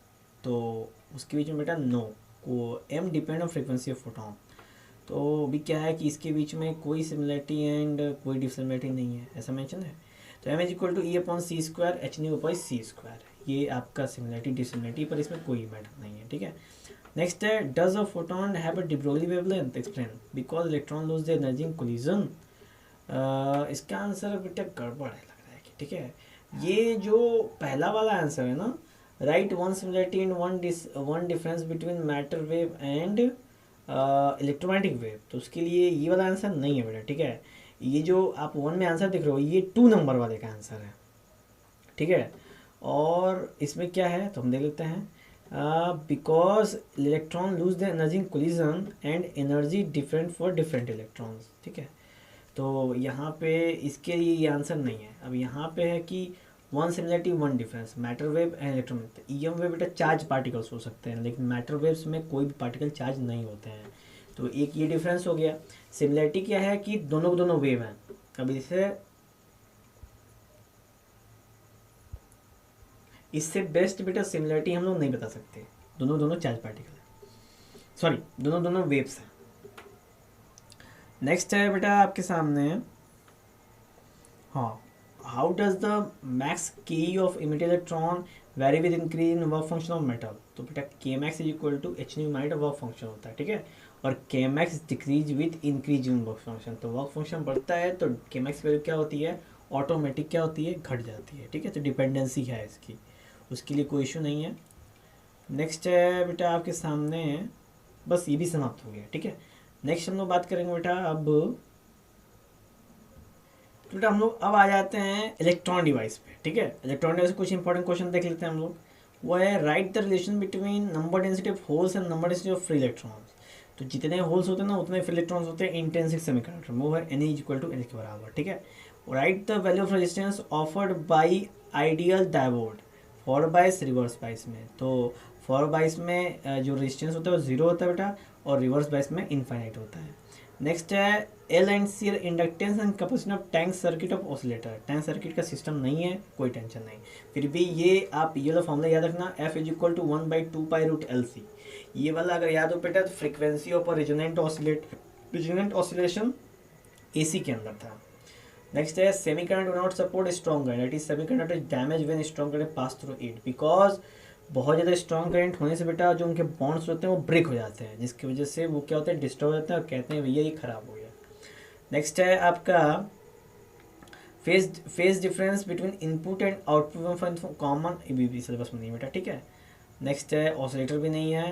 तो उसके बीच में बेटा नो को M depend on frequency of photon, तो भी क्या है कि इसके बीच में कोई सिमिलरिटी एंड कोई डिससिमिलरिटी नहीं है, ऐसा मेंशन है। तो M is equal to E upon C square H nu upon C square, ये आपका सिमिलरिटी डिससिमिलरिटी, पर इसमें कोई मैटर नहीं है, ठीक है। नेक्स्ट है does a photon have a de Broglie wavelength, explain because electron lose their energy in collision. इसका आंसर बेटा गड़बड़ है लग रहा है कि, ठीक है, ये जो पहला वाला आंसर है ना, right one similarity in one difference between matter wave and electromagnetic wave, तो उसके लिए ये वाला आंसर नहीं है बेटा, ठीक है। ये जो आप वन में आंसर देख रहे हो ये 2 नंबर वाले का आंसर है, ठीक है। और इसमें क्या है तो हम देख लेते हैं, because electron lose the energy in collision and energy different for different electrons, ठीक है। तो यहाँ पे इसके लिए ये आंसर नहीं है। अब यहाँ पे है कि one similarity one difference, matter wave and electromagnetic, E M wave बेटा चार्ज पार्टिकल्स हो सकते हैं, लेकिन मैटर वेव्स में कोई भी पार्टिकल चार्ज नहीं होते हैं, तो एक ये डिफरेंस हो गया। सिमिलरिटी क्या है कि दोनों वेव हैं। अब इससे बेस्ट बेटा सिमिलरिटी हम लोग नहीं बता सकते, दोनों चार्ज पार्टिकल है, सॉरी दोनों वेव्स हैं। नेक्स्ट है बेटा आपके सामने, हाँ, how does the max K of emitted electron vary with increase in work function of metal, तो बेटा K max is equal to H nu might work function होता है, ठीक है, और K max decrease with increase in work function, तो work function बढ़ता है तो के मैक्स वैल्यू क्या होती है, ऑटोमेटिक क्या होती है, घट जाती है, ठीक है। तो डिपेंडेंसी है इसकी, उसके लिए कोई इशू नहीं है। नेक्स्ट है बेटा आपके सामने, बस ये भी समाप्त हो गया, ठीक है। नेक्स्ट हम लोग बात करेंगे बेटा अब, तो बेटा हम लोग अब आ जाते हैं इलेक्ट्रॉन डिवाइस पे, ठीक है। इलेक्ट्रॉन डिवाइस कुछ इंपॉर्टेंट क्वेश्चन देख लेते हैं हम लोग, वो है right the relation between number density of holes and number density of free electrons, तो जितने होल्स होते हैं ना उतने फ्री इलेक्ट्रॉन्स होते हैं इंटेंसिक सेमीकंडक्टर में, वो है एन इक्वल टू एन के बराबर, ठीक है। Right the value of resistance offered by ideal diode for बाइस रिवर्स बाइस में, तो फॉर बाइस में जो रेजिस्टेंस होता है वो 0 होता है बेटा, और रिवर्स बाइस में इनफाइनाइट होता है। नेक्स्ट है L and C inductance and capacitance of tank circuit of oscillator, tank circuit का सिस्टम नहीं है, कोई टेंशन नहीं, फिर भी ये आप ये वाला फॉर्मूला याद रखना, F is equal to 1/2 pi root L C, ये वाला अगर याद हो बेटा तो frequency of resonant oscillation AC के अंदर था। नेक्स्ट है semiconductor do not support strong current, that is semiconductor is damage when strong current pass through it, because बहुत ज़्यादा स्ट्रॉन्ग करंट होने से बेटा जो उनके बॉन्ड्स होते हैं वो ब्रेक हो जाते हैं, जिसकी वजह से वो क्या होता है, डिस्टर्ब हो जाता है और कहते हैं भैया ये खराब हो गया। नेक्स्ट है आपका phase difference between input and output common, भी सिलेबस में नहीं बेटा, ठीक है। नेक्स्ट है ऑसिलेटर भी नहीं है,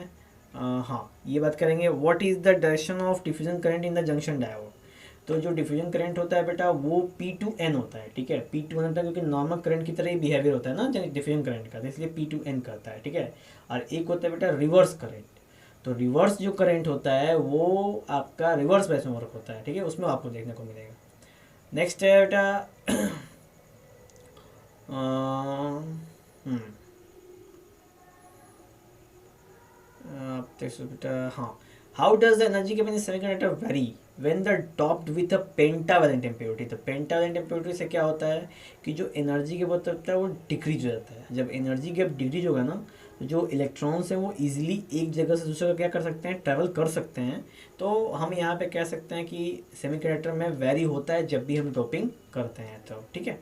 हाँ ये बात करेंगे what is the direction of diffusion current in the junction diode, तो जो डिफ्यूजन करंट होता है बेटा वो P2N होता है, ठीक है, P2N होता है क्योंकि नॉर्मल करंट की तरह ही बिहेवियर होता है ना डिफ्यूजन करंट का, तो इसलिए P2N करता है, ठीक है। और एक होता है बेटा रिवर्स करंट, तो रिवर्स जो करंट होता है वो आपका रिवर्स बायस में वर्क होता है, ठीक है, उसमें आपको देखने को मिलेगा। नेक्स्ट है बेटा देखो बेटा, हाँ, how does the energy given in semiconductor very when the doped with a pentavalent impurity. तो पेंटावैलेंट इम्प्योरिटी से क्या होता है कि जो एनर्जी गैप होता है वो डिक्रीज हो जाता है। जब एनर्जी गैप डिक्रीज होगा ना, तो जो इलेक्ट्रॉन्स हैं वो इजीली एक जगह से दूसरी जगह क्या कर सकते हैं, ट्रैवल कर सकते हैं। तो हम यहाँ पे कह सकते हैं कि सेमीकंडक्टर में वेरी होता है जब भी हम डोपिंग करते हैं। तो ठीक है,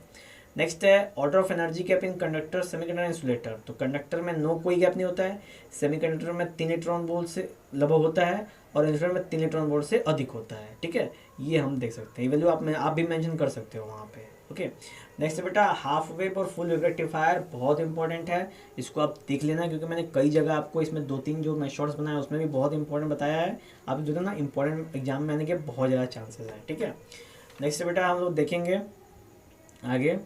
नेक्स्ट है order of energy gap in conductor, semiconductor, insulator. तो कंडक्टर में नो कोई गैप नहीं होता है, सेमीकंडक्टर में 3 इलेक्ट्रॉन वोल्ट से लगभग होता है और इंसुलेटर में 3 इलेक्ट्रॉन वोल्ट से अधिक होता है। ठीक है, ये हम देख सकते हैं, ये वैल्यू आप भी मेंशन कर सकते हो वहाँ पे। ओके, नेक्स्ट बेटा हाफ वेव और फुल वेव रेक्टिफायर, बहुत इंपॉर्टेंट है, इसको आप देख लेना क्योंकि मैंने कई जगह आपको इसमें 2-3 जो मैं शॉर्ट्स बनाया उसमें भी बहुत इंपॉर्टेंट बताया है। आप जो ना इंपॉर्टेंट एग्जाम में आने के बहुत ज़्यादा चांसेस हैं। ठीक है, नेक्स्ट बेटा हम लोग देखेंगे आगे।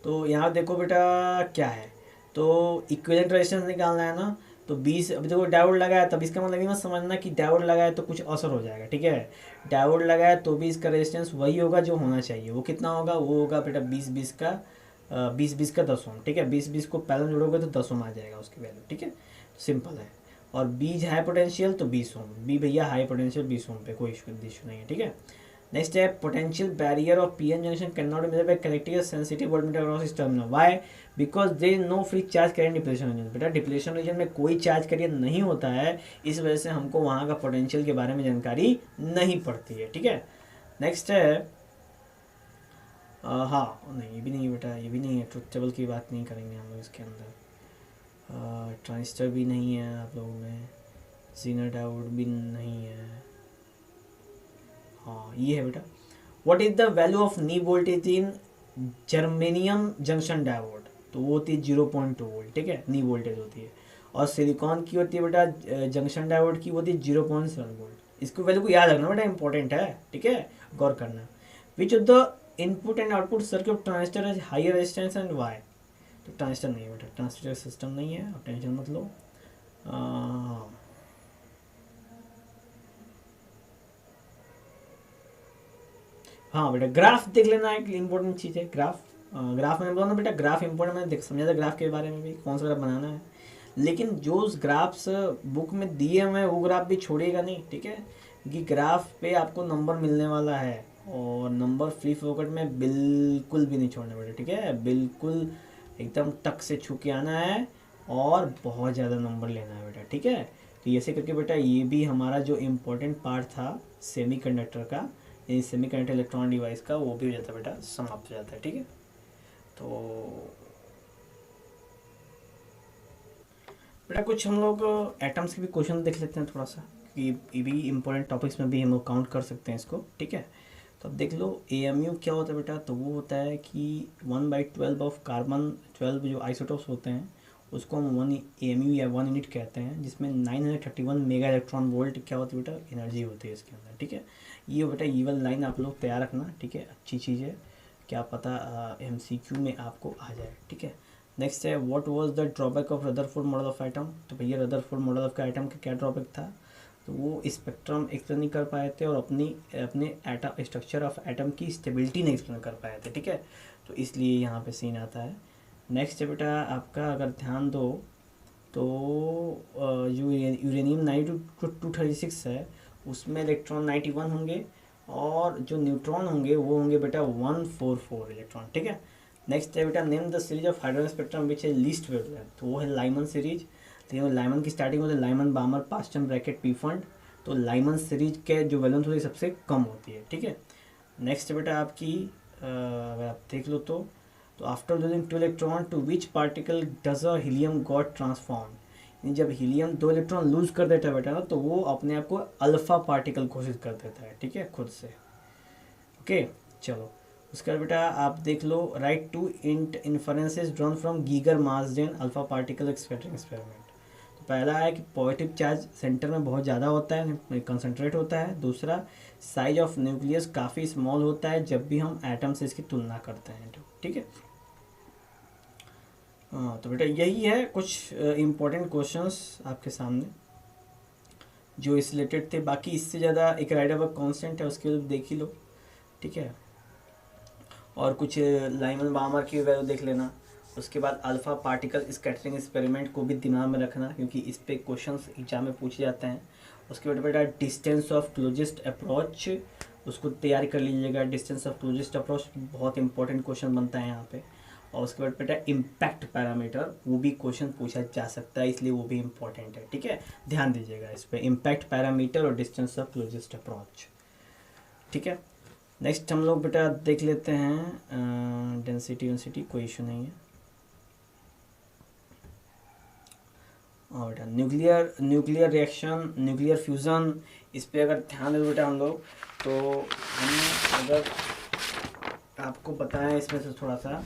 तो यहाँ देखो बेटा क्या है, तो इक्विवेलेंट रेजिस्टेंस निकालना है ना। तो 20, अभी देखो डायोड लगा है, तब इसका मतलब ये मत समझना कि डायोड लगा है तो कुछ असर हो जाएगा। ठीक है, डायोड लगा है तो भी इसका रेजिस्टेंस वही होगा जो होना चाहिए। वो कितना होगा, वो होगा बेटा 20-20 का 20-20 का 10 ओम। ठीक है, 20-20 को पैरेलल जोड़ोगे तो 10 ओम आ जाएगा उसकी वैल्यू। ठीक है, सिंपल है। और बीज हाई पोटेंशियल तो 20 ओम, बी भैया हाई पोटेंशियल 20 ओम पे कोई इशू नहीं है। ठीक है, नेक्स्ट है potential barrier of PN junction can not be measured by connecting a sensitive voltmeter across its terminal. Why? Because there is no free charge carrier depletion region. बेटा depletion region में कोई charge carrier नहीं होता है, इस वजह से हमको वहाँ का पोटेंशियल के बारे में जानकारी नहीं पड़ती है। ठीक है, नेक्स्ट है हाँ नहीं, ये भी नहीं बेटा, ये भी नहीं है, ट्रुथ टेबल की बात नहीं करेंगे हम लोग इसके अंदर। ट्रांजिस्टर भी नहीं है आप लोगों में, जीनर डायोड भी नहीं है। हाँ ये है बेटा, what is the value of knee voltage in germanium junction diode. तो वो होती है 0.2 वोल्ट। ठीक है, नी वोल्टेज होती है। और सिलिकॉन की होती है बेटा जंक्शन डायोड की होती है 0.7 वोल्ट। इसको वैल्यू को याद रखना बेटा, इंपॉर्टेंट है। ठीक है, गौर करना। Which of the input and output circuit of transistor has higher resistance and why. तो ट्रांजिस्टर नहीं है बेटा, ट्रांजिस्टर सिस्टम नहीं है, आप टेंशन मत लो। हाँ बेटा ग्राफ देख लेना, एक इंपॉर्टेंट चीज़ है ग्राफ। ग्राफ मैंने बोला ना बेटा, ग्राफ इंपॉर्टेंट, मैंने समझा था ग्राफ के बारे में भी, कौन सा ग्राफ बनाना है। लेकिन जो ग्राफ्स बुक में दिए हुए हैं वो ग्राफ भी छोड़ेगा नहीं। ठीक है, क्योंकि ग्राफ पे आपको नंबर मिलने वाला है और नंबर फ्री फोकट में बिल्कुल भी नहीं छोड़ना बेटा। ठीक है, बिल्कुल एकदम टक से छू के आना है और बहुत ज़्यादा नंबर लेना है बेटा। ठीक है, तो ऐसे करके बेटा ये भी हमारा जो इम्पोर्टेंट पार्ट था सेमीकंडक्टर का, सेमीकंडक्टर इलेक्ट्रॉनिक डिवाइस का, वो भी हो जाता है बेटा, समाप्त हो जाता है। ठीक है, तो बेटा कुछ हम लोग एटम्स के भी क्वेश्चन देख लेते हैं थोड़ा सा, क्योंकि ये भी इम्पोर्टेंट टॉपिक्स में भी हम लोग काउंट कर सकते हैं इसको। ठीक है, तो अब देख लो AMU क्या होता है बेटा। तो वो होता है कि 1/12 ऑफ कार्बन 12 जो आइसोटोप्स होते हैं उसको हम 1 AMU या 1 यूनिट कहते हैं, जिसमें 931 मेगा इलेक्ट्रॉन वोल्ट क्या होती है बेटा, एनर्जी होती है इसके अंदर। ठीक है, ये बेटा ईवल लाइन आप लोग तैयार रखना। ठीक है, अच्छी चीज़ है, क्या पता MCQ में आपको आ जाए। ठीक है, नेक्स्ट है what was the drawback of Rutherford model of atom. तो भैया रदरफोर्ड मॉडल ऑफ का एटम का क्या ड्रॉबैक था, तो वो स्पेक्ट्रम एक्सप्लेन नहीं कर पाए थे और अपने एटम स्ट्रक्चर ऑफ एटम की स्टेबिलिटी नहीं एक्सप्लेन कर पाए थे। ठीक है, तो इसलिए यहाँ पे सीन आता है। नेक्स्ट है बेटा आपका, अगर ध्यान दो तो जो यूरेनियम 236 है उसमें इलेक्ट्रॉन 91 होंगे और जो न्यूट्रॉन होंगे वो होंगे बेटा 144 इलेक्ट्रॉन। ठीक है, नेक्स्ट है बेटा name the series of hydrogen spectrum which है लीस्ट वेवलेंथ। तो वो है लाइमन सीरीज। तो लाइमन की स्टार्टिंग होती है Lyman Balmer Paschen Brackett Pfund. तो लाइमन सीरीज के जो वेवलेंथ होती है सबसे कम होती है। ठीक है, नेक्स्ट बेटा आपकी अगर आप देख लो तो after losing 2 electron two which particle does a helium got transform. जब हीलियम 2 इलेक्ट्रॉन लूज कर देता है बेटा ना, तो वो अपने आप को अल्फा पार्टिकल घोषित कर देता है। ठीक है, खुद से। ओके चलो, उसके बाद बेटा आप देख लो write two inferences drawn from Geiger Marsden alpha particle scattering experiment. तो पहला है कि पॉजिटिव चार्ज सेंटर में बहुत ज़्यादा होता है, कंसनट्रेट होता है। दूसरा, साइज ऑफ न्यूक्लियस काफ़ी स्मॉल होता है जब भी हम एटम से इसकी तुलना करते हैं। ठीक है, हाँ तो बेटा यही है कुछ इम्पोर्टेंट क्वेश्चंस आपके सामने जो इस रिलेटेड थे। बाकी इससे ज़्यादा एक राइडरबर्ग कांस्टेंट है, उसके लिए देख ही लो। ठीक है, और कुछ लाइमन बामर की वैल्यू देख लेना। उसके बाद अल्फ़ा पार्टिकल स्कैटरिंग एक्सपेरिमेंट को भी दिमाग में रखना, क्योंकि इस पे क्वेश्चंस एग्जाम में पूछे जाते हैं। उसके बाद बेटा डिस्टेंस ऑफ क्लोजेस्ट अप्रोच, उसको तैयार कर लीजिएगा। डिस्टेंस ऑफ क्लोजेस्ट अप्रोच बहुत इंपॉर्टेंट क्वेश्चन बनता है यहाँ पे। और उसके बाद बेटा इम्पैक्ट पैरामीटर, वो भी क्वेश्चन पूछा जा सकता है, इसलिए वो भी इम्पॉर्टेंट है। ठीक है, ध्यान दीजिएगा इस पर, इम्पैक्ट पैरामीटर और डिस्टेंस ऑफ क्लोजेस्ट अप्रोच। ठीक है, नेक्स्ट हम लोग बेटा देख लेते हैं डेंसिटी कोई इशू नहीं है। और बेटा न्यूक्लियर रिएक्शन, न्यूक्लियर फ्यूज़न, इस पर अगर ध्यान दें बेटा हम लोग, तो हम अगर आपको बताएं इसमें से थोड़ा सा,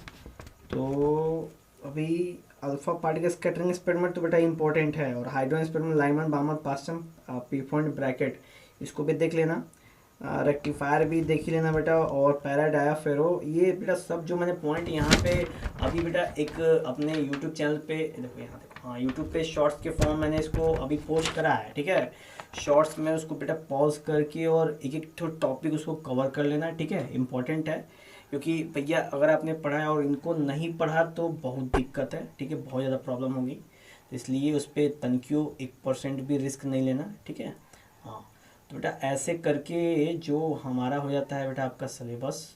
तो अभी अल्फा पार्टिकल स्कैटरिंग एक्सपेरिमेंट तो बेटा इंपॉर्टेंट है, और हाइड्रोजन एक्सपेरिमेंट लाइमन बामर पास्टम पीफॉन्ट ब्रैकेट, इसको भी देख लेना। रेक्टिफायर भी देख ही लेना बेटा, और पैराडायाफेरो, ये बेटा सब जो मैंने पॉइंट यहाँ पे अभी बेटा एक अपने यूट्यूब चैनल पे देखो, यहाँ देखो, हाँ यूट्यूब पे शॉर्ट्स के फॉर्म मैंने इसको अभी पोस्ट करा है। ठीक है, शॉर्ट्स में उसको बेटा पॉज करके और एक एक टॉपिक उसको कवर कर लेना। ठीक है, इंपॉर्टेंट है, क्योंकि भैया अगर आपने पढ़ा है और इनको नहीं पढ़ा तो बहुत दिक्कत है। ठीक है, बहुत ज़्यादा प्रॉब्लम होगी, तो इसलिए उस पर तनक्यों 1% भी रिस्क नहीं लेना। ठीक है, हाँ, तो बेटा ऐसे करके जो हमारा हो जाता है बेटा आपका सिलेबस,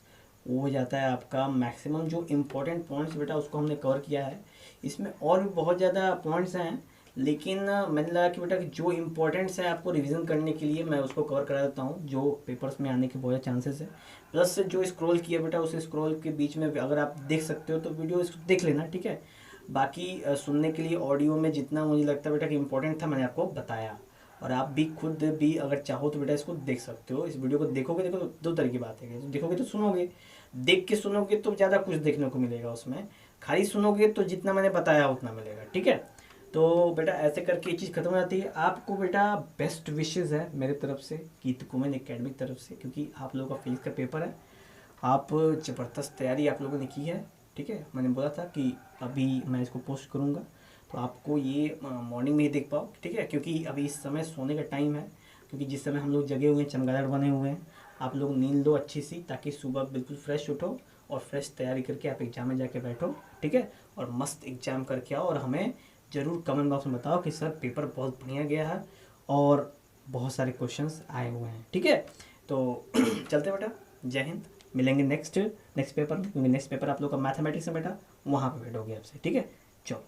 वो हो जाता है आपका मैक्सिमम जो इम्पोर्टेंट पॉइंट्स बेटा उसको हमने कवर किया है। इसमें और भी बहुत ज़्यादा पॉइंट्स हैं, लेकिन मैंने लगा कि बेटा कि जो इम्पोर्टेंट्स हैं आपको रिवीजन करने के लिए मैं उसको कवर करा देता हूँ, जो पेपर्स में आने के बहुत चांसेस है। प्लस जो स्क्रॉल किया बेटा, उस स्क्रॉल के बीच में अगर आप देख सकते हो तो वीडियो इसको देख लेना। ठीक है, बाकी सुनने के लिए ऑडियो में जितना मुझे लगता है बेटा कि इंपॉर्टेंट था मैंने आपको बताया, और आप भी खुद भी अगर चाहो तो बेटा इसको देख सकते हो। इस वीडियो को देखोगे, देखो दो तरह की बात है, देखोगे तो सुनोगे, देख के सुनोगे तो ज़्यादा कुछ देखने को मिलेगा उसमें, खाली सुनोगे तो जितना मैंने बताया उतना मिलेगा। ठीक है, तो बेटा ऐसे करके ये चीज़ खत्म हो जाती है। आपको बेटा बेस्ट विशेज़ है मेरे तरफ से, कीर्ति कुमेन एकेडमिक तरफ से, क्योंकि आप लोगों का फिजिक्स का पेपर है, आप ज़बरदस्त तैयारी आप लोगों ने की है। ठीक है, मैंने बोला था कि अभी मैं इसको पोस्ट करूँगा तो आपको ये मॉर्निंग में ही देख पाओ। ठीक है, क्योंकि अभी इस समय सोने का टाइम है, क्योंकि जिस समय हम लोग जगे हुए हैं चमगादड़ बने हुए हैं, आप लोग नींद लो अच्छी सी, ताकि सुबह बिल्कुल फ्रेश उठो और फ्रेश तैयारी करके आप एग्ज़ाम में जाके बैठो। ठीक है, और मस्त एग्ज़ाम करके आओ, और हमें ज़रूर कमेंट बॉक्स में बताओ कि सर पेपर बहुत बढ़िया गया है और बहुत सारे क्वेश्चंस आए हुए हैं। ठीक है, तो चलते बेटा, जय हिंद, मिलेंगे नेक्स्ट पेपर में, क्योंकि नेक्स्ट पेपर आप लोग का मैथमेटिक्स में बेटा, वहाँ पे भेटोगे आपसे। ठीक है, चलो।